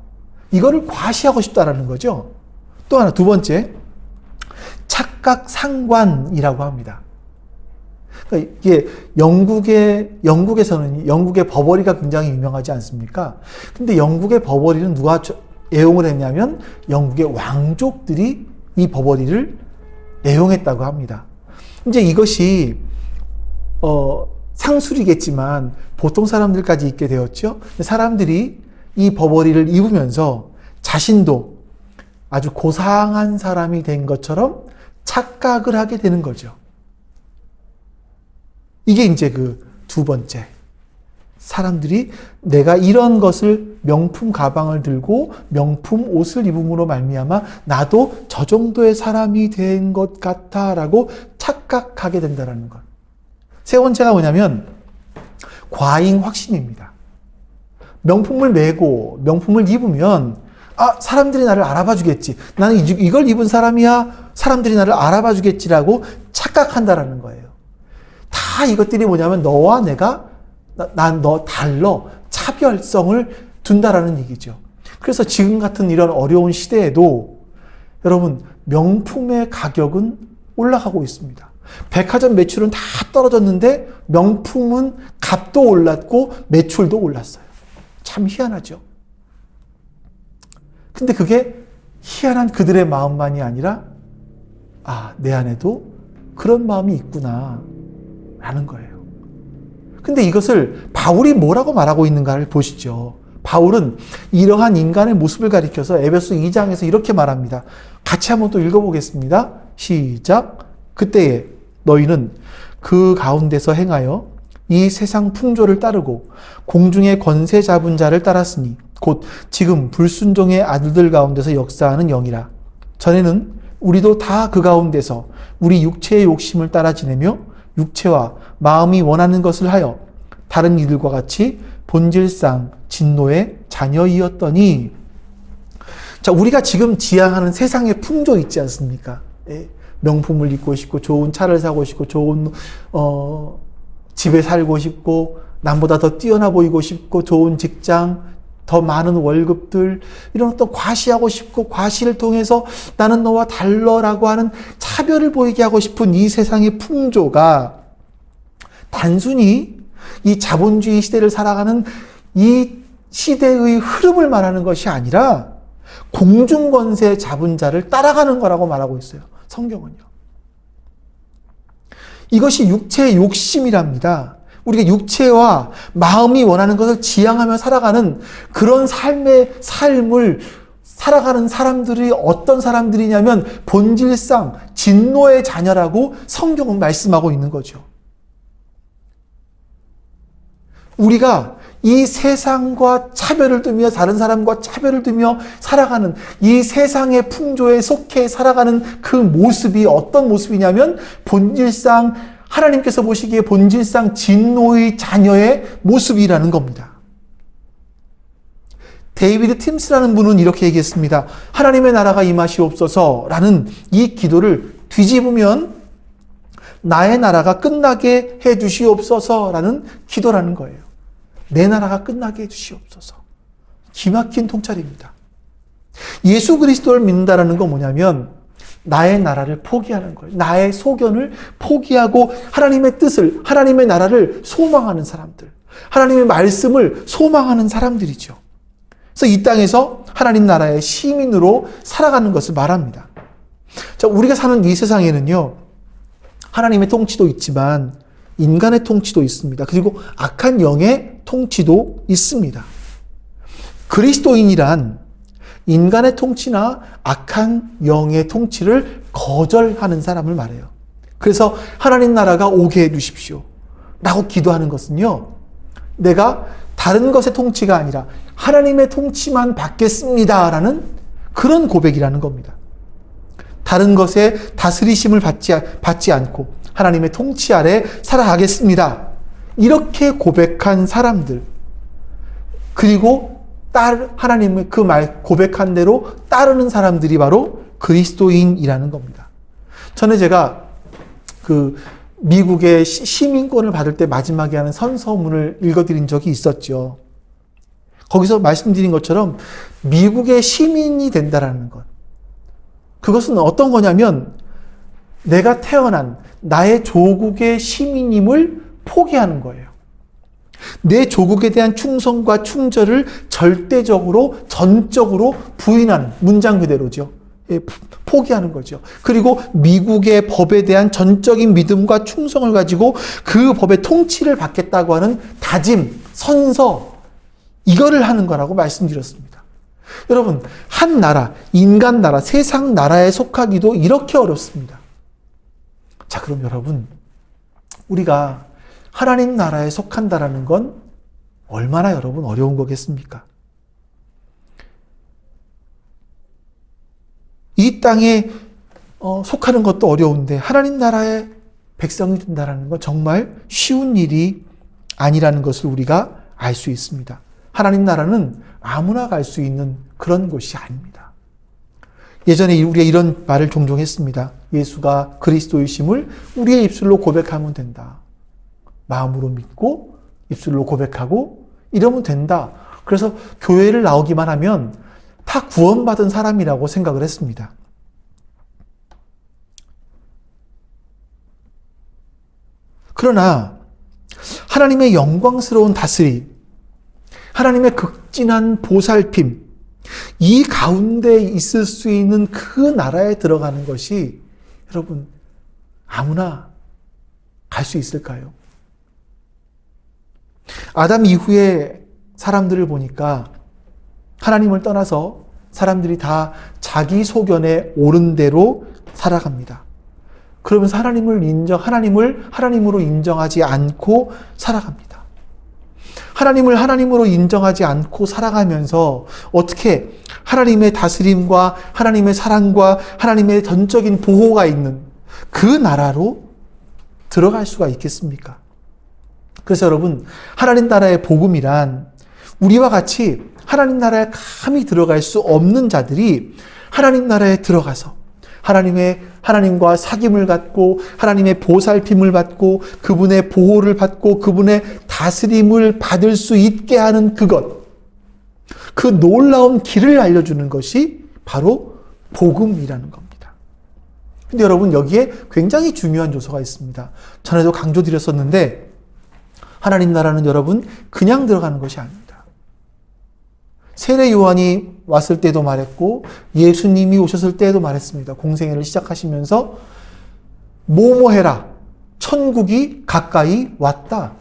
이거를 과시하고 싶다라는 거죠. 또 하나, 2번째, 착각상관이라고 합니다. 그러니까 이게 영국에서는 영국의 버버리가 굉장히 유명하지 않습니까? 근데 영국의 버버리는 누가 애용을 했냐면 영국의 왕족들이 이 버버리를 애용했다고 합니다. 이제 이것이 상술이겠지만 보통 사람들까지 입게 되었죠. 사람들이 이 버버리를 입으면서 자신도 아주 고상한 사람이 된 것처럼 착각을 하게 되는 거죠. 이게 이제 그 2번째. 사람들이 내가 이런 것을 명품 가방을 들고 명품 옷을 입음으로 말미암아 나도 저 정도의 사람이 된 것 같아라고 착각하게 된다는 것. 3번째가 뭐냐면 과잉 확신입니다. 명품을 메고 명품을 입으면 사람들이 나를 알아봐 주겠지. 나는 이걸 입은 사람이야. 사람들이 나를 알아봐 주겠지라고 착각한다라는 거예요. 다 이것들이 뭐냐면 너와 내가 난 너 달러, 차별성을 둔다라는 얘기죠. 그래서 지금 같은 이런 어려운 시대에도 여러분 명품의 가격은 올라가고 있습니다. 백화점 매출은 다 떨어졌는데 명품은 값도 올랐고 매출도 올랐어요. 참 희한하죠. 근데 그게 희한한 그들의 마음만이 아니라 내 안에도 그런 마음이 있구나 라는 거예요. 근데 이것을 바울이 뭐라고 말하고 있는가를 보시죠. 바울은 이러한 인간의 모습을 가리켜서 에베소 2장에서 이렇게 말합니다. 같이 한번 또 읽어보겠습니다. 시작. 그때에 너희는 그 가운데서 행하여 이 세상 풍조를 따르고 공중의 권세 잡은 자를 따랐으니 곧 지금 불순종의 아들들 가운데서 역사하는 영이라. 전에는 우리도 다 그 가운데서 우리 육체의 욕심을 따라 지내며 육체와 마음이 원하는 것을 하여 다른 이들과 같이 본질상 진노의 자녀이었더니. 자, 우리가 지금 지향하는 세상의 풍조 있지 않습니까? 예, 명품을 입고 싶고 좋은 차를 사고 싶고 좋은 집에 살고 싶고 남보다 더 뛰어나 보이고 싶고 좋은 직장, 더 많은 월급들, 이런 어떤 과시하고 싶고 과시를 통해서 나는 너와 달러라고 하는 차별을 보이게 하고 싶은 이 세상의 풍조가 단순히 이 자본주의 시대를 살아가는 이 시대의 흐름을 말하는 것이 아니라 공중권세 잡은 자를 따라가는 거라고 말하고 있어요. 성경은요. 이것이 육체의 욕심이랍니다. 우리가 육체와 마음이 원하는 것을 지향하며 살아가는 그런 삶을 살아가는 사람들이 어떤 사람들이냐면 본질상 진노의 자녀라고 성경은 말씀하고 있는 거죠. 우리가 이 세상과 차별을 두며 다른 사람과 차별을 두며 살아가는 이 세상의 풍조에 속해 살아가는 그 모습이 어떤 모습이냐면 본질상 하나님께서 보시기에 본질상 진노의 자녀의 모습이라는 겁니다. 데이비드 팀스라는 분은 이렇게 얘기했습니다. 하나님의 나라가 임하시옵소서라는 이 기도를 뒤집으면 나의 나라가 끝나게 해 주시옵소서라는 기도라는 거예요. 내 나라가 끝나게 해 주시옵소서. 기막힌 통찰입니다. 예수 그리스도를 믿는다라는 건 뭐냐면 나의 나라를 포기하는 거예요. 나의 소견을 포기하고 하나님의 뜻을, 하나님의 나라를 소망하는 사람들, 하나님의 말씀을 소망하는 사람들이죠. 그래서 이 땅에서 하나님 나라의 시민으로 살아가는 것을 말합니다. 자, 우리가 사는 이 세상에는요, 하나님의 통치도 있지만 인간의 통치도 있습니다. 그리고 악한 영의 통치도 있습니다. 그리스도인이란 인간의 통치나 악한 영의 통치를 거절하는 사람을 말해요. 그래서 하나님 나라가 오게 해 주십시오 라고 기도하는 것은요, 내가 다른 것의 통치가 아니라 하나님의 통치만 받겠습니다 라는 그런 고백이라는 겁니다. 다른 것에 다스리심을 받지 않고 하나님의 통치 아래 살아가겠습니다. 이렇게 고백한 사람들, 그리고 하나님의 그 말 고백한 대로 따르는 사람들이 바로 그리스도인이라는 겁니다. 전에 제가 그 미국의 시민권을 받을 때 마지막에 하는 선서문을 읽어드린 적이 있었죠. 거기서 말씀드린 것처럼 미국의 시민이 된다라는 것, 그것은 어떤 거냐면 내가 태어난 나의 조국의 시민임을 포기하는 거예요. 내 조국에 대한 충성과 충절을 절대적으로, 전적으로 부인하는, 문장 그대로죠. 포기하는 거죠. 그리고 미국의 법에 대한 전적인 믿음과 충성을 가지고 그 법의 통치를 받겠다고 하는 다짐, 선서, 이거를 하는 거라고 말씀드렸습니다. 여러분, 한 나라, 인간 나라, 세상 나라에 속하기도 이렇게 어렵습니다. 자, 그럼 여러분, 우리가 하나님 나라에 속한다라는 건 얼마나 여러분 어려운 거겠습니까? 이 땅에 속하는 것도 어려운데 하나님 나라의 백성이 된다라는 건 정말 쉬운 일이 아니라는 것을 우리가 알 수 있습니다. 하나님 나라는 아무나 갈 수 있는 그런 곳이 아닙니다. 예전에 우리가 이런 말을 종종 했습니다. 예수가 그리스도이심을 우리의 입술로 고백하면 된다. 마음으로 믿고 입술로 고백하고 이러면 된다. 그래서 교회를 나오기만 하면 다 구원받은 사람이라고 생각을 했습니다. 그러나 하나님의 영광스러운 다스림, 하나님의 극진한 보살핌, 이 가운데 있을 수 있는 그 나라에 들어가는 것이 여러분 아무나 갈 수 있을까요? 아담 이후에 사람들을 보니까 하나님을 떠나서 사람들이 다 자기 소견에 옳은 대로 살아갑니다. 그러면서 하나님으로 인정하지 않고 살아갑니다. 하나님을 하나님으로 인정하지 않고 살아가면서 어떻게 하나님의 다스림과 하나님의 사랑과 하나님의 전적인 보호가 있는 그 나라로 들어갈 수가 있겠습니까? 그래서 여러분, 하나님 나라의 복음이란 우리와 같이 하나님 나라에 감히 들어갈 수 없는 자들이 하나님 나라에 들어가서 하나님과 사귐을 갖고 하나님의 보살핌을 받고 그분의 보호를 받고 그분의 다스림을 받을 수 있게 하는 그것, 그 놀라운 길을 알려주는 것이 바로 복음이라는 겁니다. 근데 여러분, 여기에 굉장히 중요한 요소가 있습니다. 전에도 강조드렸었는데 하나님 나라는 여러분 그냥 들어가는 것이 아닙니다. 세례 요한이 왔을 때도 말했고 예수님이 오셨을 때도 말했습니다. 공생애를 시작하시면서 뭐뭐해라. 천국이 가까이 왔다.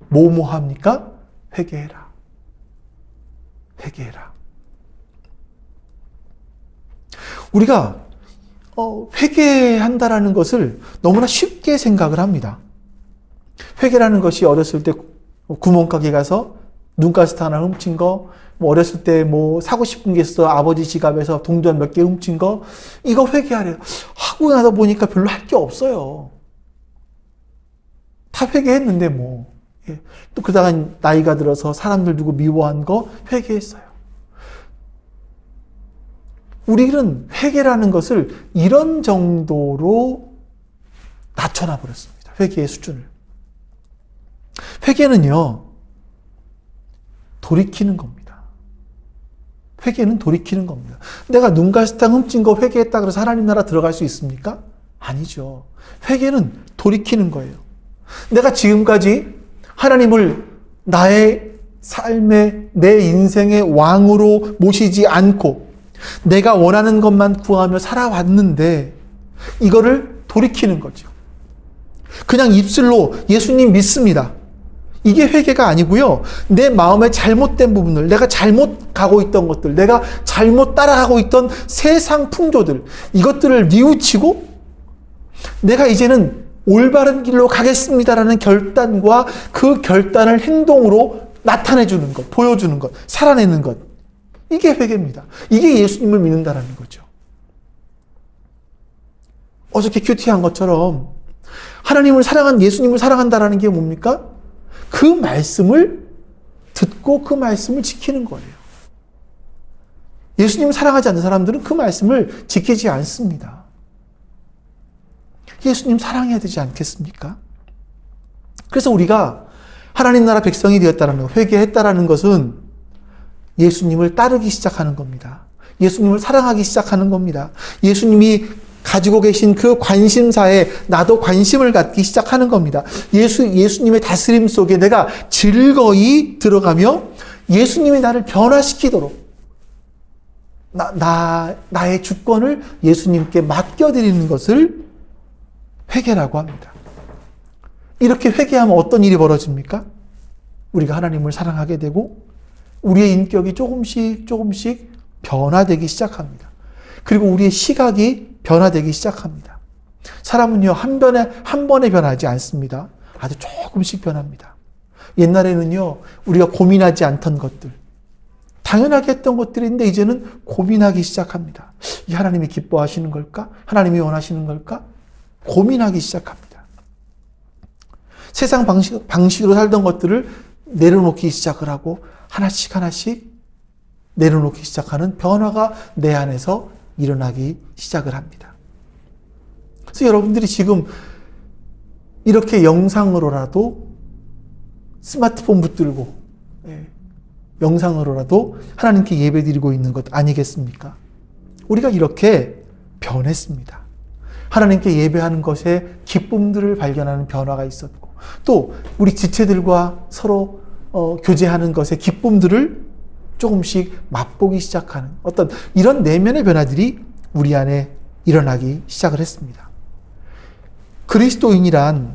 뭐뭐합니까? 회개해라. 회개해라. 우리가 회개한다라는 것을 너무나 쉽게 생각을 합니다. 회개라는 것이 어렸을 때 구멍가게 가서 눈가스타 하나 훔친 거, 어렸을 때 사고 싶은 게 있어 아버지 지갑에서 동전 몇 개 훔친 거, 이거 회개하래요. 하고 나서 보니까 별로 할 게 없어요. 다 회개했는데 예. 또 그러다가 나이가 들어서 사람들 두고 미워한 거 회개했어요. 우리는 회개라는 것을 이런 정도로 낮춰놔 버렸습니다. 회개의 수준을. 회개는요, 돌이키는 겁니다. 회개는 돌이키는 겁니다. 내가 눈가시탕 훔친 거 회개했다 그래서 하나님 나라 들어갈 수 있습니까? 아니죠. 회개는 돌이키는 거예요. 내가 지금까지 하나님을 나의 삶의, 내 인생의 왕으로 모시지 않고 내가 원하는 것만 구하며 살아왔는데 이거를 돌이키는 거죠. 그냥 입술로 예수님 믿습니다. 이게 회개가 아니고요. 내 마음의 잘못된 부분을, 내가 잘못 가고 있던 것들, 내가 잘못 따라가고 있던 세상 풍조들, 이것들을 뉘우치고 내가 이제는 올바른 길로 가겠습니다라는 결단과 그 결단을 행동으로 나타내주는 것, 보여주는 것, 살아내는 것. 이게 회개입니다. 이게 예수님을 믿는다라는 거죠. 어저께 큐티한 것처럼 하나님을 사랑한 예수님을 사랑한다라는 게 뭡니까? 그 말씀을 듣고 그 말씀을 지키는 거예요. 예수님을 사랑하지 않는 사람들은 그 말씀을 지키지 않습니다. 예수님 사랑해야 되지 않겠습니까? 그래서 우리가 하나님 나라 백성이 되었다는 것, 회개했다라는 것은 예수님을 따르기 시작하는 겁니다. 예수님을 사랑하기 시작하는 겁니다. 예수님이 가지고 계신 그 관심사에 나도 관심을 갖기 시작하는 겁니다. 예수님의 다스림 속에 내가 즐거이 들어가며 예수님이 나를 변화시키도록 나의 주권을 예수님께 맡겨드리는 것을 회개라고 합니다. 이렇게 회개하면 어떤 일이 벌어집니까? 우리가 하나님을 사랑하게 되고 우리의 인격이 조금씩 변화되기 시작합니다. 그리고 우리의 시각이 변화되기 시작합니다. 사람은요, 한 번에 변하지 않습니다. 아주 조금씩 변합니다. 옛날에는요, 우리가 고민하지 않던 것들, 당연하게 했던 것들인데 이제는 고민하기 시작합니다. 이 하나님이 기뻐하시는 걸까? 하나님이 원하시는 걸까? 고민하기 시작합니다. 세상 방식으로 살던 것들을 내려놓기 시작을 하고 하나씩 내려놓기 시작하는 변화가 내 안에서 일어나기 시작을 합니다. 그래서 여러분들이 지금 이렇게 영상으로라도 스마트폰 붙들고 영상으로라도 하나님께 예배드리고 있는 것 아니겠습니까? 우리가 이렇게 변했습니다. 하나님께 예배하는 것에 기쁨들을 발견하는 변화가 있었고 또 우리 지체들과 서로 교제하는 것의 기쁨들을 조금씩 맛보기 시작하는 어떤 이런 내면의 변화들이 우리 안에 일어나기 시작을 했습니다. 그리스도인이란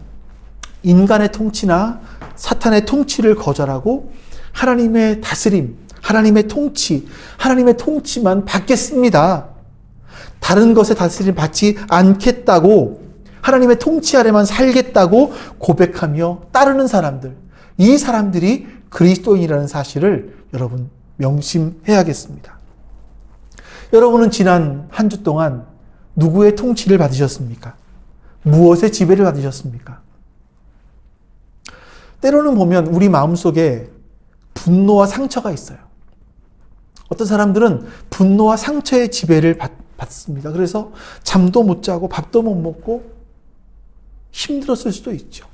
인간의 통치나 사탄의 통치를 거절하고 하나님의 다스림, 하나님의 통치만 받겠습니다. 다른 것에 다스림 받지 않겠다고 하나님의 통치 아래만 살겠다고 고백하며 따르는 사람들, 이 사람들이 그리스도인이라는 사실을 여러분 명심해야겠습니다. 여러분은 지난 한 주 동안 누구의 통치를 받으셨습니까? 무엇의 지배를 받으셨습니까? 때로는 보면 우리 마음속에 분노와 상처가 있어요. 어떤 사람들은 분노와 상처의 지배를 받습니다. 그래서 잠도 못 자고 밥도 못 먹고 힘들었을 수도 있죠.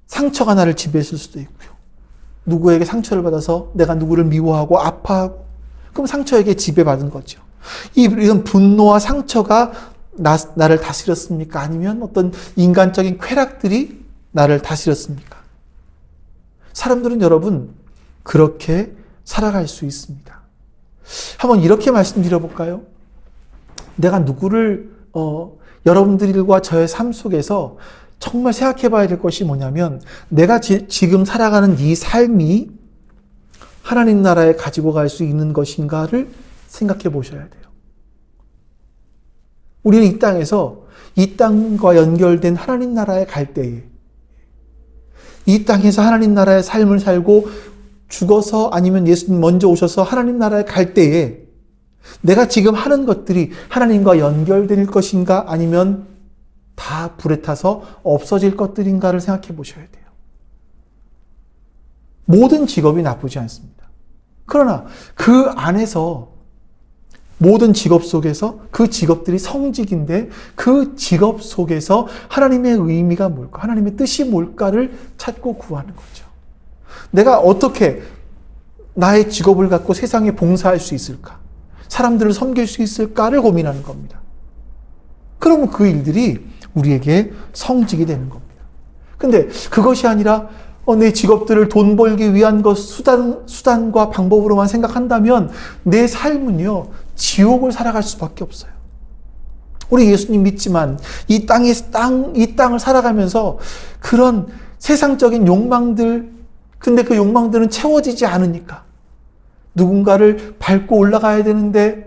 상처가 나를 지배했을 수도 있고요. 누구에게 상처를 받아서 내가 누구를 미워하고 아파하고, 그럼 상처에게 지배받은 거죠. 이런 분노와 상처가 나를 다스렸습니까? 아니면 어떤 인간적인 쾌락들이 나를 다스렸습니까? 사람들은 여러분 그렇게 살아갈 수 있습니다. 한번 이렇게 말씀드려볼까요? 내가 누구를 여러분들과 저의 삶 속에서 정말 생각해 봐야 될 것이 뭐냐면, 내가 지금 살아가는 이 삶이 하나님 나라에 가지고 갈 수 있는 것인가를 생각해 보셔야 돼요. 우리는 이 땅에서 이 땅과 연결된 하나님 나라에 갈 때에, 이 땅에서 하나님 나라의 삶을 살고 죽어서 아니면 예수님 먼저 오셔서 하나님 나라에 갈 때에 내가 지금 하는 것들이 하나님과 연결될 것인가, 아니면 다 불에 타서 없어질 것들인가를 생각해 보셔야 돼요. 모든 직업이 나쁘지 않습니다. 그러나 그 안에서, 모든 직업 속에서 그 직업들이 성직인데, 그 직업 속에서 하나님의 의미가 뭘까, 하나님의 뜻이 뭘까를 찾고 구하는 거죠. 내가 어떻게 나의 직업을 갖고 세상에 봉사할 수 있을까, 사람들을 섬길 수 있을까를 고민하는 겁니다. 그러면 그 일들이 우리에게 성직이 되는 겁니다. 근데 그것이 아니라 내 직업들을 돈 벌기 위한 것, 수단과 방법으로만 생각한다면 내 삶은요, 지옥을 살아갈 수밖에 없어요. 우리 예수님 믿지만 이 땅을 살아가면서 그런 세상적인 욕망들, 근데 그 욕망들은 채워지지 않으니까 누군가를 밟고 올라가야 되는데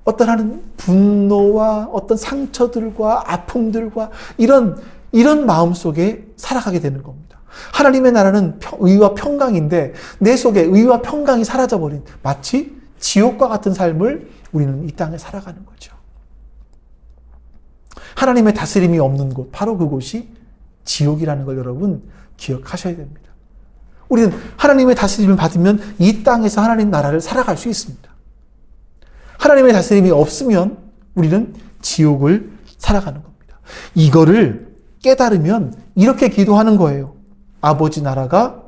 어떤 분노와 어떤 상처들과 아픔들과 이런 마음 속에 살아가게 되는 겁니다. 하나님의 나라는 의와 평강인데 내 속에 의와 평강이 사라져버린, 마치 지옥과 같은 삶을 우리는 이 땅에 살아가는 거죠. 하나님의 다스림이 없는 곳, 바로 그곳이 지옥이라는 걸 여러분 기억하셔야 됩니다. 우리는 하나님의 다스림을 받으면 이 땅에서 하나님 나라를 살아갈 수 있습니다. 하나님의 다스림이 없으면 우리는 지옥을 살아가는 겁니다. 이거를 깨달으면 이렇게 기도하는 거예요. 아버지 나라가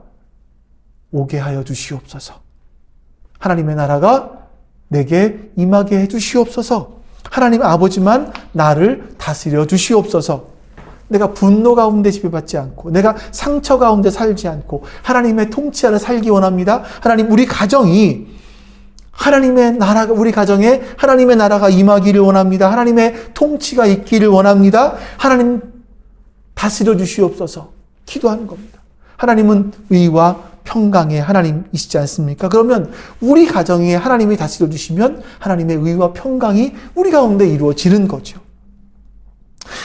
오게 하여 주시옵소서. 하나님의 나라가 내게 임하게 해 주시옵소서. 하나님 아버지만 나를 다스려 주시옵소서. 내가 분노 가운데 지배받지 않고, 내가 상처 가운데 살지 않고 하나님의 통치 아래 살기 원합니다. 하나님, 우리 가정이 하나님의 나라가, 우리 가정에 하나님의 나라가 임하기를 원합니다. 하나님의 통치가 있기를 원합니다. 하나님 다스려 주시옵소서. 기도하는 겁니다. 하나님은 의와 평강의 하나님이시지 않습니까? 그러면 우리 가정에 하나님이 다스려 주시면 하나님의 의와 평강이 우리 가운데 이루어지는 거죠.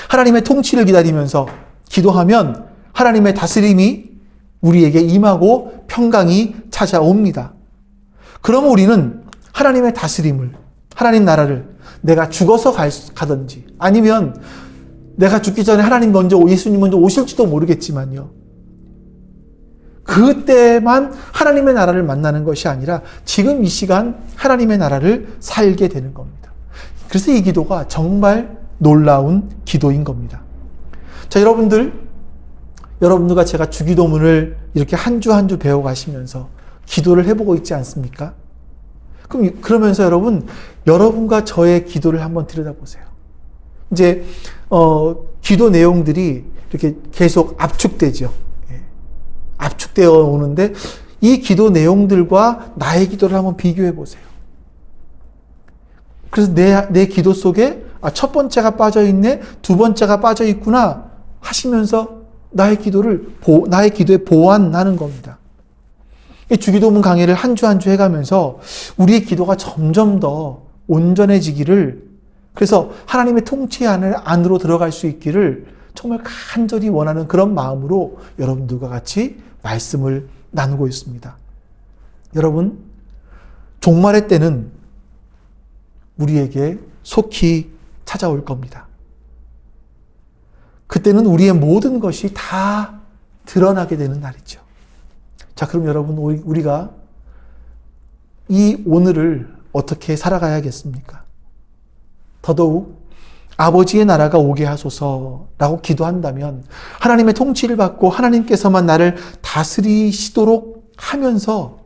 하나님의 통치를 기다리면서 기도하면 하나님의 다스림이 우리에게 임하고 평강이 찾아옵니다. 그러면 우리는 하나님의 다스림을, 하나님 나라를 내가 죽어서 가든지, 아니면 내가 죽기 전에 예수님 먼저 오실지도 모르겠지만요, 그때만 하나님의 나라를 만나는 것이 아니라 지금 이 시간 하나님의 나라를 살게 되는 겁니다. 그래서 이 기도가 정말 놀라운 기도인 겁니다. 자, 여러분들과 제가 주기도문을 이렇게 한 주 한 주 배워가시면서 기도를 해보고 있지 않습니까? 그러면서 여러분과 저의 기도를 한번 들여다보세요. 이제 기도 내용들이 이렇게 계속 압축되죠. 압축되어 오는데 이 기도 내용들과 나의 기도를 한번 비교해 보세요. 그래서 내 기도 속에 첫 번째가 빠져 있네, 두 번째가 빠져 있구나 하시면서 나의 기도에 보완하는 겁니다. 주기도문 강의를 한 주 한 주 해가면서 우리의 기도가 점점 더 온전해지기를, 그래서 하나님의 통치 안으로 들어갈 수 있기를 정말 간절히 원하는 그런 마음으로 여러분들과 같이 말씀을 나누고 있습니다. 여러분, 종말의 때는 우리에게 속히 찾아올 겁니다. 그때는 우리의 모든 것이 다 드러나게 되는 날이죠. 자, 그럼 여러분, 우리가 이 오늘을 어떻게 살아가야겠습니까? 더더욱 아버지의 나라가 오게 하소서라고 기도한다면 하나님의 통치를 받고 하나님께서만 나를 다스리시도록 하면서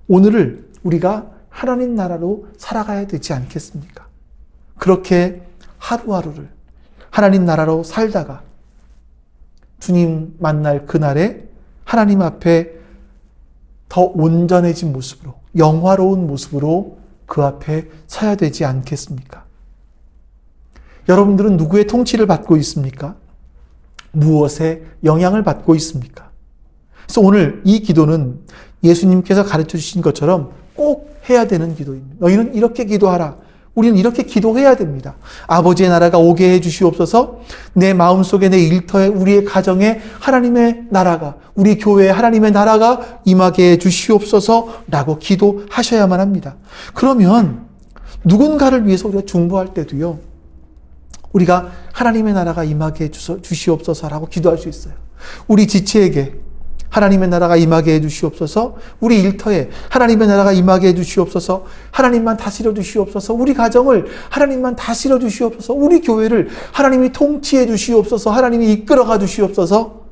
오늘을 우리가 하나님 나라로 살아가야 되지 않겠습니까? 그렇게 하루하루를 하나님 나라로 살다가 주님 만날 그날에 하나님 앞에 더 온전해진 모습으로, 영화로운 모습으로 그 앞에 서야 되지 않겠습니까? 여러분들은 누구의 통치를 받고 있습니까? 무엇에 영향을 받고 있습니까? 그래서 오늘 이 기도는 예수님께서 가르쳐 주신 것처럼 꼭 해야 되는 기도입니다. 너희는 이렇게 기도하라. 우리는 이렇게 기도해야 됩니다. 아버지의 나라가 오게 해 주시옵소서. 내 마음속에, 내 일터에, 우리의 가정에 하나님의 나라가, 우리 교회에 하나님의 나라가 임하게 해 주시옵소서 라고 기도하셔야만 합니다. 그러면 누군가를 위해서 우리가 중보할 때도요, 우리가 하나님의 나라가 임하게 해 주시옵소서라고 기도할 수 있어요. 우리 지체에게 하나님의 나라가 임하게 해 주시옵소서. 우리 일터에 하나님의 나라가 임하게 해 주시옵소서. 하나님만 다스려 주시옵소서. 우리 가정을 하나님만 다스려 주시옵소서. 우리 교회를 하나님이 통치해 주시옵소서. 하나님이 이끌어가 주시옵소서.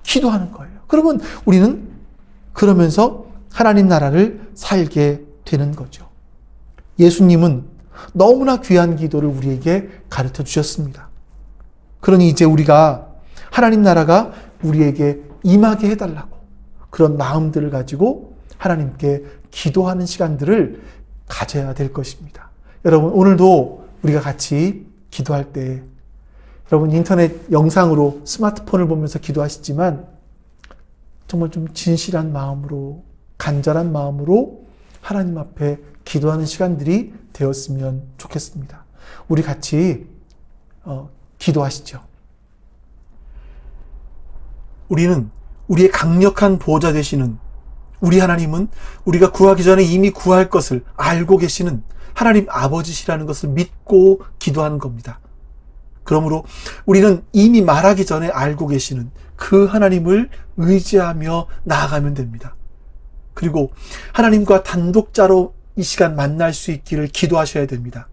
기도하는 거예요. 그러면 우리는 그러면서 하나님 나라를 살게 되는 거죠. 예수님은 너무나 귀한 기도를 우리에게 가르쳐 주셨습니다. 그러니 이제 우리가 하나님 나라가 우리에게 임하게 해달라고 그런 마음들을 가지고 하나님께 기도하는 시간들을 가져야 될 것입니다. 여러분, 오늘도 우리가 같이 기도할 때 여러분 인터넷 영상으로 스마트폰을 보면서 기도하시지만 정말 좀 진실한 마음으로, 간절한 마음으로 하나님 앞에 기도하는 시간들이 되었으면 좋겠습니다. 우리 같이 기도하시죠. 우리는 우리의 강력한 보호자 되시는 우리 하나님은 우리가 구하기 전에 이미 구할 것을 알고 계시는 하나님 아버지시라는 것을 믿고 기도하는 겁니다. 그러므로 우리는 이미 말하기 전에 알고 계시는 그 하나님을 의지하며 나아가면 됩니다. 그리고 하나님과 단독자로 이 시간 만날 수 있기를 기도하셔야 됩니다.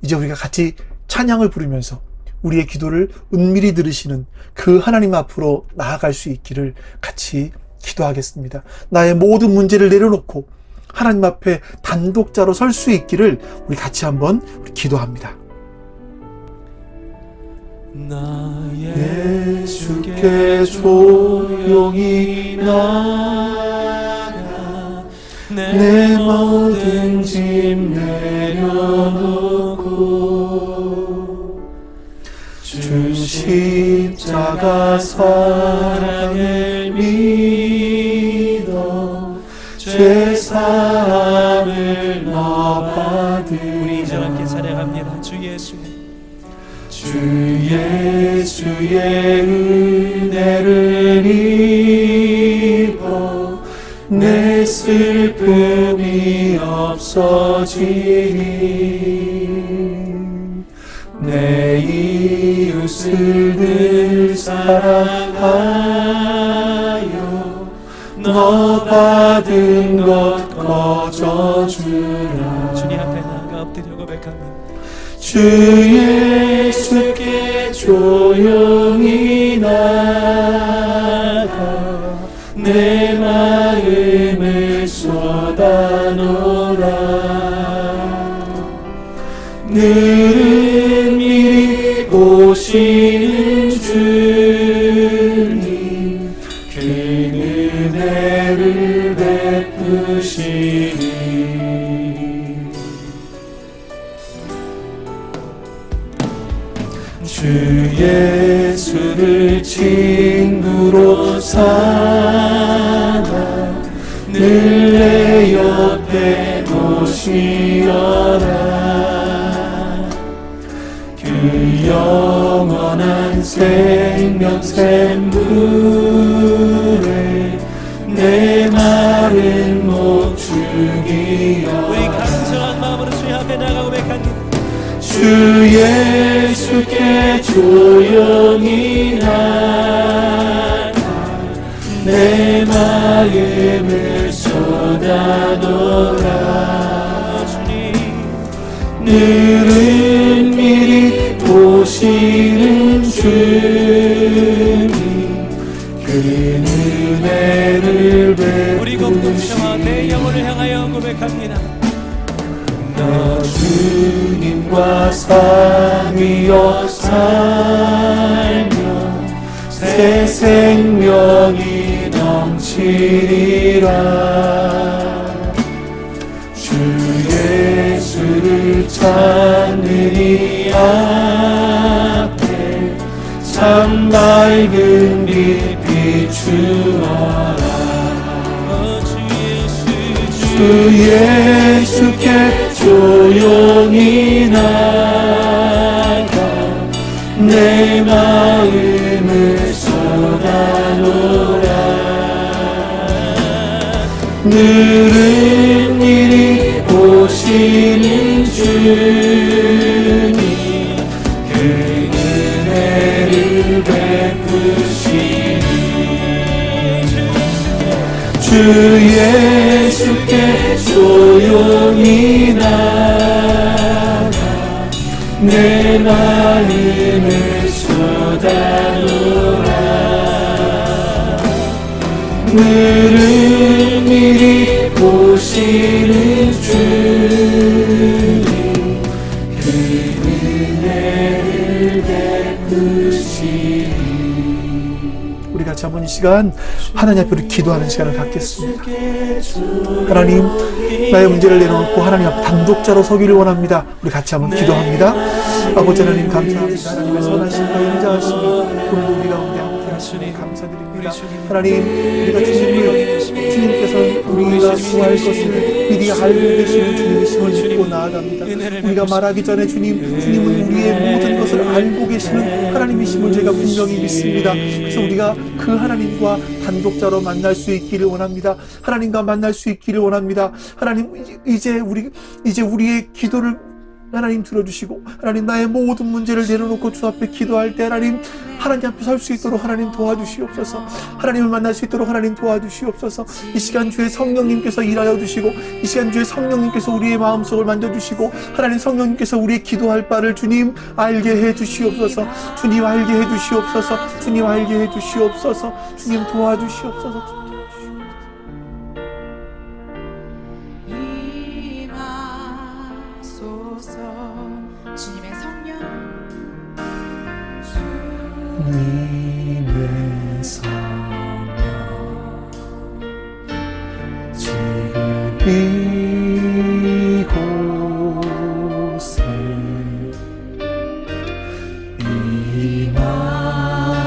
이제 우리가 같이 찬양을 부르면서 우리의 기도를 은밀히 들으시는 그 하나님 앞으로 나아갈 수 있기를 같이 기도하겠습니다. 나의 모든 문제를 내려놓고 하나님 앞에 단독자로 설 수 있기를 우리 같이 한번 기도합니다.
나 예수께 조용히 나가 내 모든 짐 내려놓고 주 십자가 사랑을 믿어 죄사함을 너 받으라.
우리 이제 함께 찬양합니다. 주 예수,
주 예수의 은혜를 입어 내 슬픔이 없어지리. 내 이웃을 늘 사랑하여 너 받은 것 거저주라.
주님 앞에 나아가 엎드려 고백합니다.
주 예수께 조용히 나가 내 마음을 쏟아놓으라. 늘은 미리 오시는 주님 그 은혜를 베푸시니. 주 예수를 친구로 삼아 늘 내 옆에 모시어라. 그 영원한 생명 샘물에 내 마른 목 죽이어.
우리 간절한 마음으로 주님 앞에 나아가 고백합니다.
주 예수께 조용 보시는 주님 그 은혜를
우리 공동체와 내 영혼을 향하여 고백합니다.
나 주님과 사귀어 살며 새 생명이 넘치리라. 주 예수를 찾는 이 앞에 참 맑은 빛 비추어라. 주 예수께 조용히 나가 내 마음을 쏟아놓으라. 늘은 일이 보시는 주님 그 은혜를 베푸시니 주 예수께 조용히 나가 내 마음을 쏟아놓으라. 늘은 미리 보시는 주님 그 은혜를 베푸시니.
우리 같이 한번 이 시간 하나님 앞에 기도하는 시간을 갖겠습니다. 하나님, 나의 문제를 내려놓고 하나님 앞에 단독자로 서기를 원합니다. 우리 같이 한번 기도합니다. 아버지 하나님 감사합니다. 하나님의 선하심과 인자하심이 오늘도 우리 가운데 함께하시니 감사드립니다. 하나님, 우리가 주님께서 우리가 구할 것을 미리 알고 계시는 주님이심을 믿고 나아갑니다. 우리가 말하기 전에 주님은 우리의 모든 것을 알고 계시는 하나님이심을 제가 분명히 믿습니다. 그래서 우리가 그 하나님과 단독자로 만날 수 있기를 원합니다. 하나님과 만날 수 있기를 원합니다. 하나님, 이제 우리의 기도를 하나님 들어주시고, 하나님 나의 모든 문제를 내려놓고 주 앞에 기도할 때 하나님 앞에 설 수 있도록 하나님 도와주시옵소서. 하나님을 만날 수 있도록 하나님 도와주시옵소서. 이 시간 주의 성령님께서 일하여 주시고, 이 시간 주의 성령님께서 우리의 마음속을 만져주시고, 하나님 성령님께서 우리의 기도할 바를 주님 알게 해주시옵소서. 주님 알게 해주시옵소서. 주님 알게 해주시옵소서. 주님 도와주시옵소서.
주님의 성령
주님의 성령 지금 이곳에 임하소서.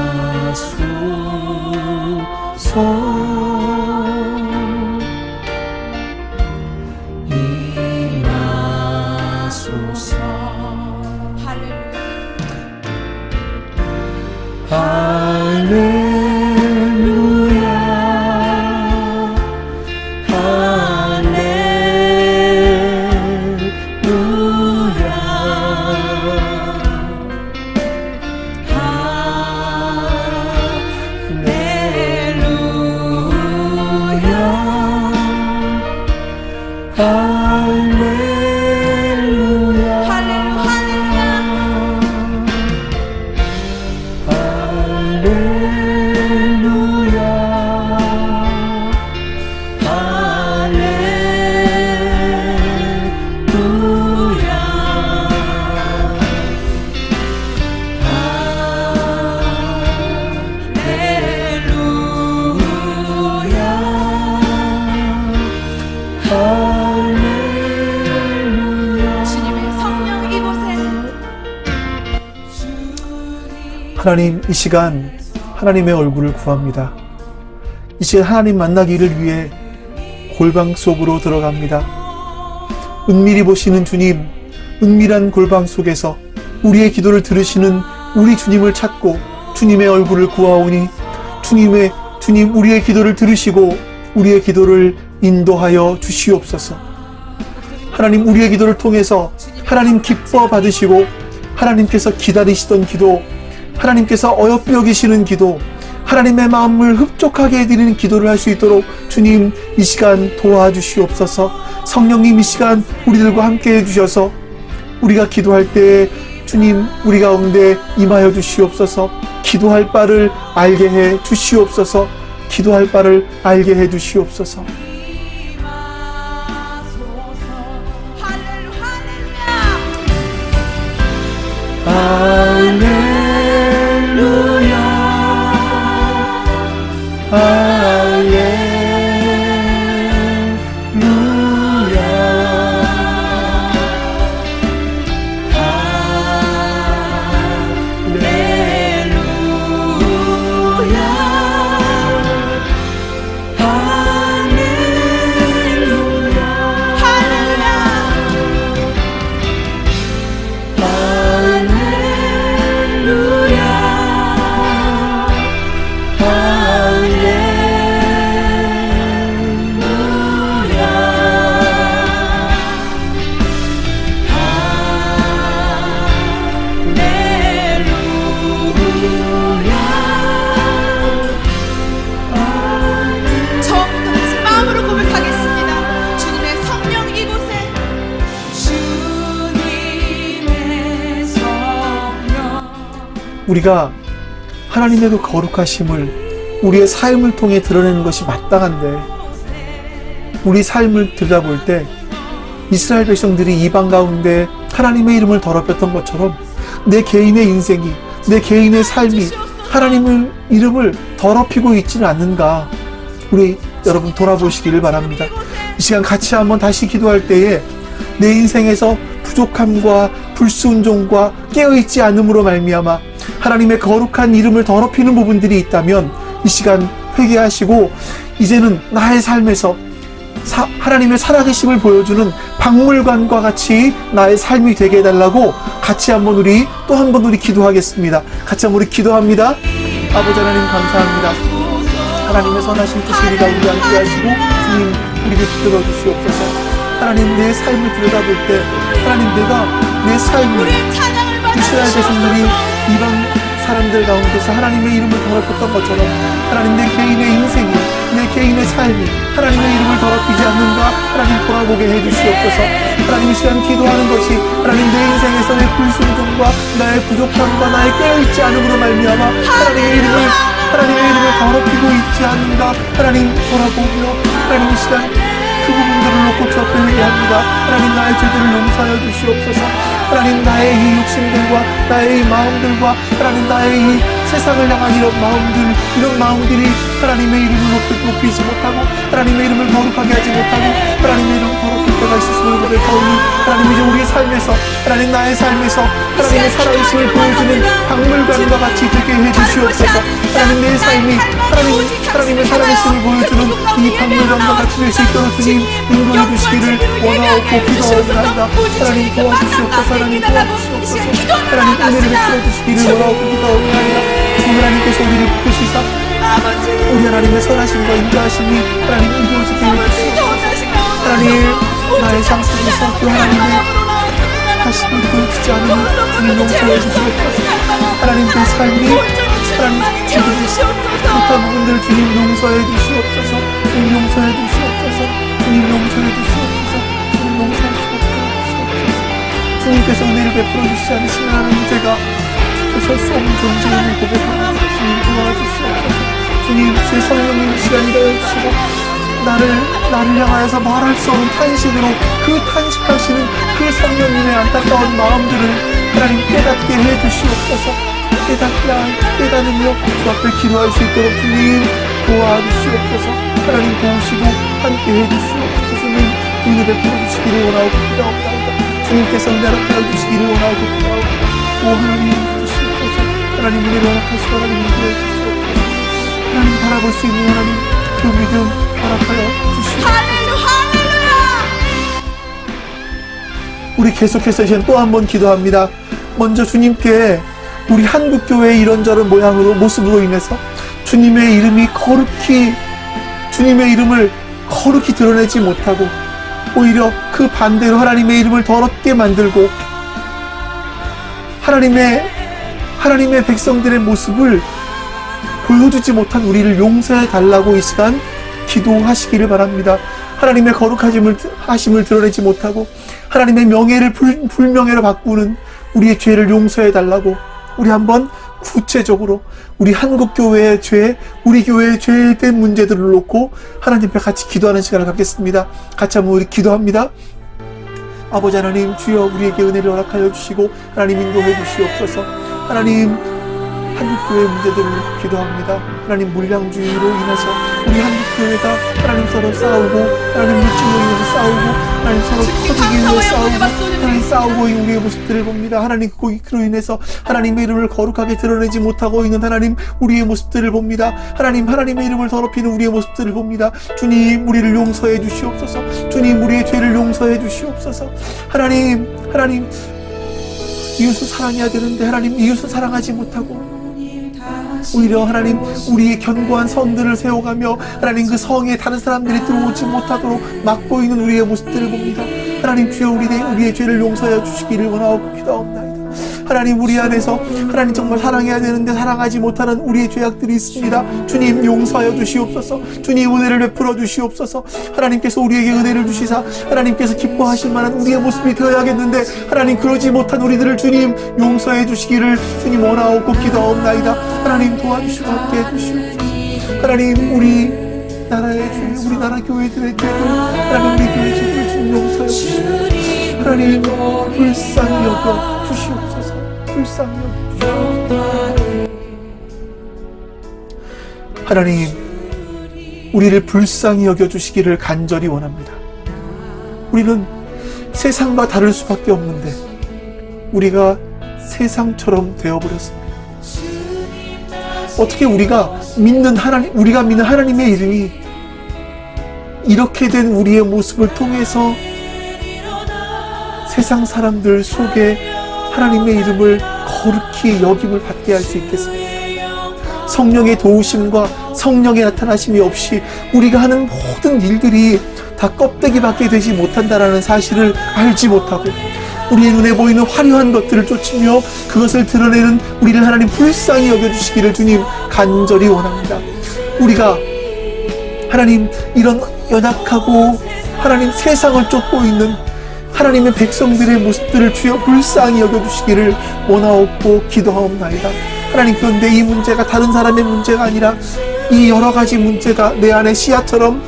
할렐루야 할렐루야 할렐루야
하나님, 이 시간 하나님의 얼굴을 구합니다. 이 시간 하나님 만나기를 위해 골방 속으로 들어갑니다. 은밀히 보시는 주님, 은밀한 골방 속에서 우리의 기도를 들으시는 우리 주님을 찾고 주님의 얼굴을 구하오니 주님 우리의 기도를 들으시고 우리의 기도를 인도하여 주시옵소서. 하나님, 우리의 기도를 통해서 하나님 기뻐 받으시고 하나님께서 기다리시던 기도, 하나님께서 어여삐 여기시는 기도, 하나님의 마음을 흡족하게 해드리는 기도를 할 수 있도록 주님 이 시간 도와주시옵소서. 성령님, 이 시간 우리들과 함께 해주셔서 우리가 기도할 때 주님, 우리 가운데 임하여 주시옵소서. 기도할 바를 알게 해 주시옵소서. 기도할 바를 알게 해 주시옵소서.
할렐루야
우리가 하나님의 그 거룩하심을 우리의 삶을 통해 드러내는 것이 마땅한데, 우리 삶을 들여다볼 때 이스라엘 백성들이 이방 가운데 하나님의 이름을 더럽혔던 것처럼 내 개인의 인생이, 내 개인의 삶이 하나님의 이름을 더럽히고 있지는 않는가, 우리 여러분 돌아보시기를 바랍니다. 이 시간 같이 한번 다시 기도할 때에 내 인생에서 부족함과 불순종과 깨어있지 않음으로 말미암아 하나님의 거룩한 이름을 더럽히는 부분들이 있다면 이 시간 회개하시고, 이제는 나의 삶에서 하나님의 살아계심을 보여주는 박물관과 같이 나의 삶이 되게 해달라고 같이 한번 우리 또 한 번 우리 기도하겠습니다. 같이 한번 우리 기도합니다. 아버지 하나님 감사합니다. 하나님의 선하신 뜻이 우리 가운데 함께 하시고 주님 우리를 붙들어 주시옵소서. 하나님, 내 삶을 들여다볼 때 하나님, 내가 내 삶을 이스라엘 백성들이 이방 사람들 가운데서 하나님의 이름을 더럽혔던 것처럼 하나님, 내 개인의 인생이, 내 개인의 삶이 하나님의 이름을 더럽히지 않는가 하나님 돌아보게 해주시옵소서. 하나님, 이 시간 기도하는 것이 하나님 내 인생에서 내 불순종과 나의 부족함과 나의 깨어있지 않음으로 말미암아 하나님의 이름을 더럽히고 있지 않는가 하나님 돌아보며 하나님 이 시간 그 부분들을 놓고 주 앞에 회개합니다. 하나님, 나의 죄들을 용서하여 주시옵소서. 하나님, 나의 이 욕심들과 나의 이 마음들과 하나님, 나의 이 세상을 향한 이런 마음들이 하나님의 이름을 높이지 못하고 하나님의 이름을 거룩하게 하지 못하고 하나님의 이름을 더럽힐 때가 있었음을 고백하오니 하나님, 이제 우리의 삶에서 하나님, 나의 삶에서 하나님의 살아계심을 보여주는 박물관과 같이 되게 해주시옵소서. 하나님, 내 삶이 하나님의 살아계심을 보여주는 이 박물관과 같이 될 수 있도록 주님 인도해 주시기를 원하옵고 기도하옵나이다. 하나님, 도와주시옵소서. 하나님, 도와주시옵소서. 하나님, 은혜를 베풀어 주시기를 원하옵고 기도하옵나이다. 주 하나님께서 우리를 붙드시사 우리 하나님의 선하심과 인도하심이 하나님 이루어지기를 주시옵소서. 하나님, 나의 삶 속에서 그 하나님의 하심을 보여주지 않으니 주님 용서해 주시옵소서. 하나님, 그 삶이 하나님 지키지 못한 부분들 주님 용서해 주시옵소서. 주님 용서해 주시옵소서. 주님 용서해 주시옵소서. 주님 용서해 주시옵소서. 주님께서 은혜를 베풀어 주시지 않으시면 하나님, 제가 설 수 없는 존재임을 고백하면서 주님 도와주시옵소서. 주님, 제 성령님 시간이 되어주시고 나를 향하여서 말할 수 없는 탄식으로 그 탄식하시는 그 성령님의 안타까운 마음들을 하나님 깨닫게 해주시옵소서. 깨닫으며 주 앞에 기도할 수 있도록 주님 도와주시옵소서. 하나님, 도우시고 함께 해주시옵소서. 주님, 은혜 베풀어 주시기를 원하고 기도합니다. 주님께서 은혜를 베어주시기를 원하고 기도합니다. 오 하나님, 주시옵소서. 하나님, 은혜를 허락하시고 하나님 인도해 주시옵소서. 하나님, 바라볼 수 있는 하나님 그 믿음 허락하여 주시옵소서. 우리 계속해서 이제 또 한 번 기도합니다. 먼저 주님께 우리 한국교회의 이런저런 모습으로 인해서 주님의 이름을 거룩히 드러내지 못하고 오히려 그 반대로 하나님의 이름을 더럽게 만들고 하나님의 백성들의 모습을 보여주지 못한 우리를 용서해 달라고 이 시간 기도하시기를 바랍니다. 하나님의 거룩하심을 드러내지 못하고 하나님의 명예를 불명예로 바꾸는 우리의 죄를 용서해 달라고 우리 한번 구체적으로 우리 한국교회의 죄, 우리 교회의 죄에 대한 문제들을 놓고 하나님 앞에 같이 기도하는 시간을 갖겠습니다. 같이 한번 우리 기도합니다. 아버지 하나님, 주여 우리에게 은혜를 허락하여 주시고 하나님 인도해 주시옵소서. 하나님, 한국교회 문제들을 기도합니다. 하나님, 물량주의로 인해서 우리 한국교회가 하나님 서로 싸우고, 하나님 물질로 인해서 싸우고, 하나님 서로 터지기 위해 싸우고, 하나님 싸우고 있는 우리의 모습들을 봅니다. 하나님, 그로 인해서 하나님의 이름을 거룩하게 드러내지 못하고 있는 하나님, 우리의 모습들을 봅니다. 하나님, 하나님의 이름을 더럽히는 우리의 모습들을 봅니다. 주님, 우리를 용서해 주시옵소서. 주님, 우리의 죄를 용서해 주시옵소서. 하나님, 이웃을 사랑해야 되는데 하나님, 이웃을 사랑하지 못하고 오히려 하나님, 우리의 견고한 성들을 세워가며 하나님 그 성에 다른 사람들이 들어오지 못하도록 막고 있는 우리의 모습들을 봅니다. 하나님, 주여 우리의 죄를 용서하여 주시기를 원하고 기도하옵나이다. 하나님, 우리 안에서 하나님 정말 사랑해야 되는데 사랑하지 못하는 우리의 죄악들이 있습니다. 주님, 용서하여 주시옵소서. 주님, 은혜를 베풀어 주시옵소서. 하나님께서 우리에게 은혜를 주시사 하나님께서 기뻐하실 만한 우리의 모습이 되어야겠는데 하나님, 그러지 못한 우리들을 주님 용서해 주시기를 주님 원하옵고 기도하옵나이다. 하나님, 도와주시고 함께해 주시옵소서. 하나님, 우리 나라의 죄, 우리 나라 교회들의 죄들, 하나님 우리 교회 죄들을 주님 용서해 주시옵소서. 하나님, 불쌍히 여겨 주시옵소서. 불쌍히 여겨 주시옵소서. 하나님, 우리를 불쌍히 여겨 주시기를 간절히 원합니다. 우리는 세상과 다를 수밖에 없는데 우리가 세상처럼 되어버렸습니다. 어떻게 우리가 믿는 하나님의 이름이 이렇게 된 우리의 모습을 통해서 세상 사람들 속에 하나님의 이름을 거룩히 여김을 받게 할 수 있겠습니까? 성령의 도우심과 성령의 나타나심이 없이 우리가 하는 모든 일들이 다 껍데기밖에 되지 못한다라는 사실을 알지 못하고 우리의 눈에 보이는 화려한 것들을 쫓으며 그것을 드러내는 우리를 하나님 불쌍히 여겨주시기를 주님 간절히 원합니다. 우리가 하나님 이런 연약하고 하나님 세상을 쫓고 있는 하나님의 백성들의 모습들을 주여 불쌍히 여겨주시기를 원하옵고 기도하옵나이다. 하나님, 그런데 이 문제가 다른 사람의 문제가 아니라 이 여러 가지 문제가 내 안에 씨앗처럼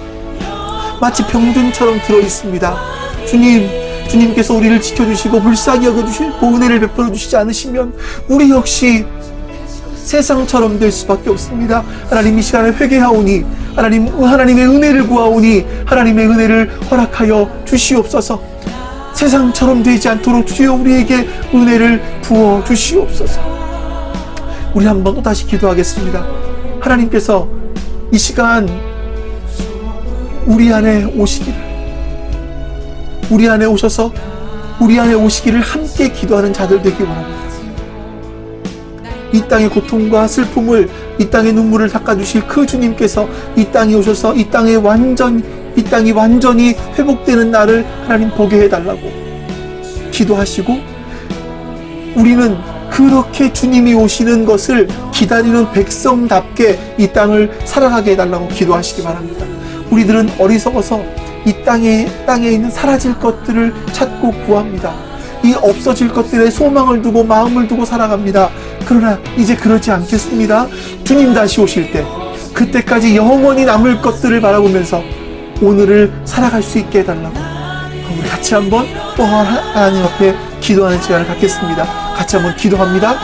마치 병든처럼 들어있습니다. 주님께서 우리를 지켜주시고 불쌍히 여겨주시고 은혜를 베풀어 주시지 않으시면 우리 역시 세상처럼 될 수밖에 없습니다. 하나님, 이 시간에 회개하오니 하나님의 은혜를 구하오니 하나님의 은혜를 허락하여 주시옵소서. 세상처럼 되지 않도록 주여 우리에게 은혜를 부어 주시옵소서. 우리 한번 또 다시 기도하겠습니다. 하나님께서 이 시간 우리 안에 오셔서 우리 안에 오시기를 함께 기도하는 자들 되기 원합니다. 이 땅의 고통과 슬픔을, 이 땅의 눈물을 닦아주실 그 주님께서 이 땅에 오셔서 이 땅이 완전히 회복되는 날을 하나님 보게 해달라고 기도하시고, 우리는 그렇게 주님이 오시는 것을 기다리는 백성답게 이 땅을 살아가게 해달라고 기도하시기 바랍니다. 우리들은 어리석어서 이 땅에 있는 사라질 것들을 찾고 구합니다. 이 없어질 것들에 소망을 두고 마음을 두고 살아갑니다. 그러나 이제 그러지 않겠습니다. 주님 다시 오실 때 그때까지 영원히 남을 것들을 바라보면서 오늘을 살아갈 수 있게 해달라고 우리 같이 한번 또 하나님 앞에 기도하는 시간을 갖겠습니다. 같이 한번 기도합니다.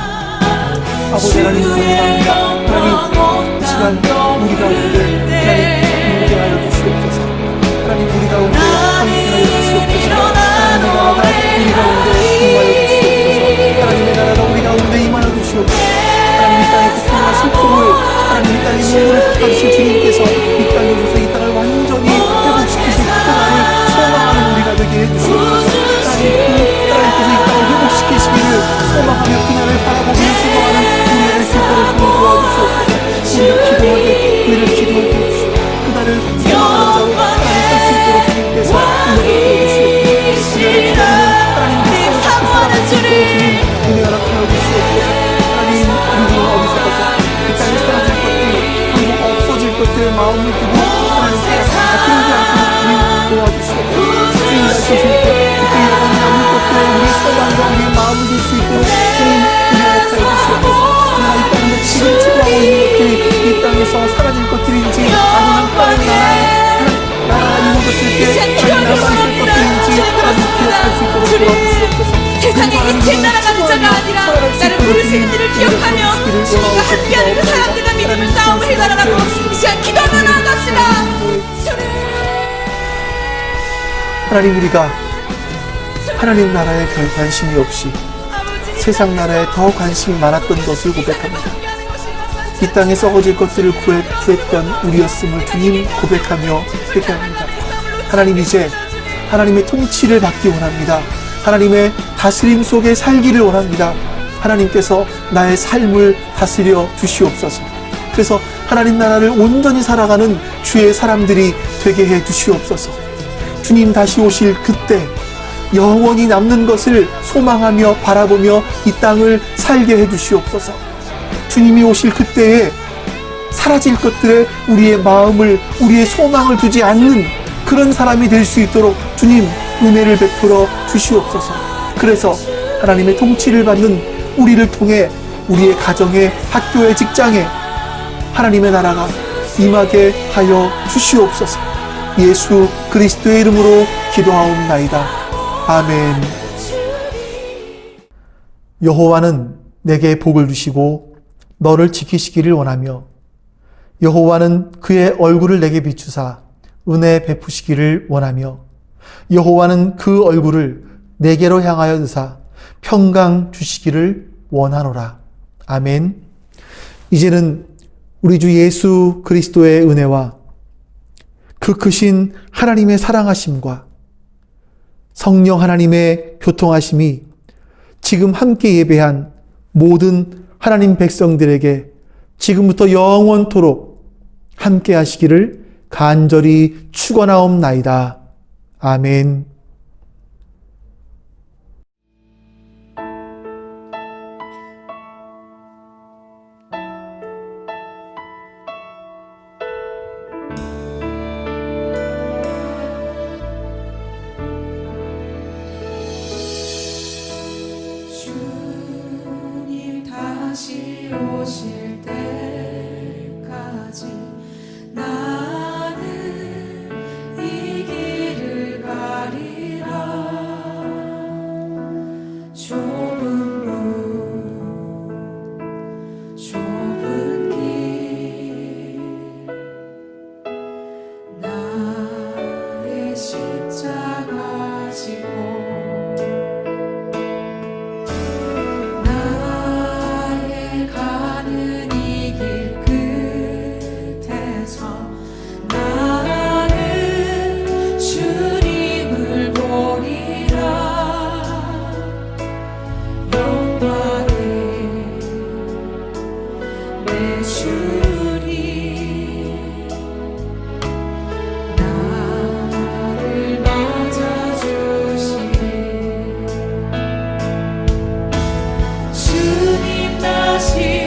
아버지 하나님, 감사합니다. 하나님, 이 시간 우리 가운데 하나님 임재하여 주시옵소서. 하나님, 우리 가운데 함께하여 주시옵소서. 하나님의 나라가 우리 가운데 임하여 주시옵소서. 하나님의 나라가 우리 가운데 임하여 주시옵소서. 하나님, 이 땅의 고통과 슬픔을, 하나님 이 땅의 눈물을 닦아주실 주님께서 이 땅에 오셔서 이 땅을 완전히 회복시키실 그 날을 소망하는 우리가 되게 해주시옵소서. 하나님께서 이 땅을 회복시키시기를 소망하며 그날을 바라보며 소망하는 우리의 기도를 좀 도와주시옵소서. 우리를 기도하게 해주시고 그날을 소망하는 자로 하나님 살 수 있도록 주님께서 은혜를 주시옵소서. 그날을 기다리는 하나님의 사랑하는 주님 은혜 허락하여 주시옵소서. 하나님, 우리는 어리석어서 이 땅에 사라질 것들, 그리고 없어질 것들에 마음을 두고 하나님 그러지 않도록 주님 도와주시옵소서. 주님 다시 오실 때 그때 영원히 남을 것들에 우리의 소망과 우리의 마음을 둘 수 있도록 속에서 사라질 것들인지 아니면 다른 나라 이루어졌을 때
기도하기를
남아있을
원합니다.
것들인지
주님
기억할 수 있도록
주님,
도와주시옵소서.
세상에 이칠 날아가는 자가 아니라 나를 부르시는 이를 기억하며 주님과 함께하는 그 사람들과 믿음을 싸움을 해달라고 이 시간 기도하며 나아갑시다. 주님,
하나님, 우리가 하나님 나라에 별 관심이 없이
아버지,
세상 나라에 더 관심이 많았던 것을 고백합니다. 이 땅에 썩어질 것들을 구했던 우리였음을 주님 고백하며 회개합니다. 하나님, 이제 하나님의 통치를 받기 원합니다. 하나님의 다스림 속에 살기를 원합니다. 하나님께서 나의 삶을 다스려 주시옵소서. 그래서 하나님 나라를 온전히 살아가는 주의 사람들이 되게 해 주시옵소서. 주님 다시 오실 그때 영원히 남는 것을 소망하며 바라보며 이 땅을 살게 해 주시옵소서. 주님이 오실 그때에 사라질 것들에 우리의 마음을, 우리의 소망을 두지 않는 그런 사람이 될 수 있도록 주님 은혜를 베풀어 주시옵소서. 그래서 하나님의 통치를 받는 우리를 통해 우리의 가정에, 학교에, 직장에 하나님의 나라가 임하게 하여 주시옵소서. 예수 그리스도의 이름으로 기도하옵나이다. 아멘. 여호와는 내게 복을 주시고 너를 지키시기를 원하며 여호와는 그의 얼굴을 내게 비추사 은혜 베푸시기를 원하며 여호와는 그 얼굴을 내게로 향하여 드사 평강 주시기를 원하노라. 아멘. 이제는 우리 주 예수 그리스도의 은혜와 그 크신 하나님의 사랑하심과 성령 하나님의 교통하심이 지금 함께 예배한 모든 하나님 백성들에게 지금부터 영원토록 함께 하시기를 간절히 축원하옵나이다. 아멘.
주님 다시 오실 때까지 나는 이 길을 가리라. 좁은 문, 좁은 길, 나의 십자가 지고 나의 가는 이 길 끝에서 나는 주님을 보리라. 영광의 내 주님, 나를 맞아주시네. 주님 다시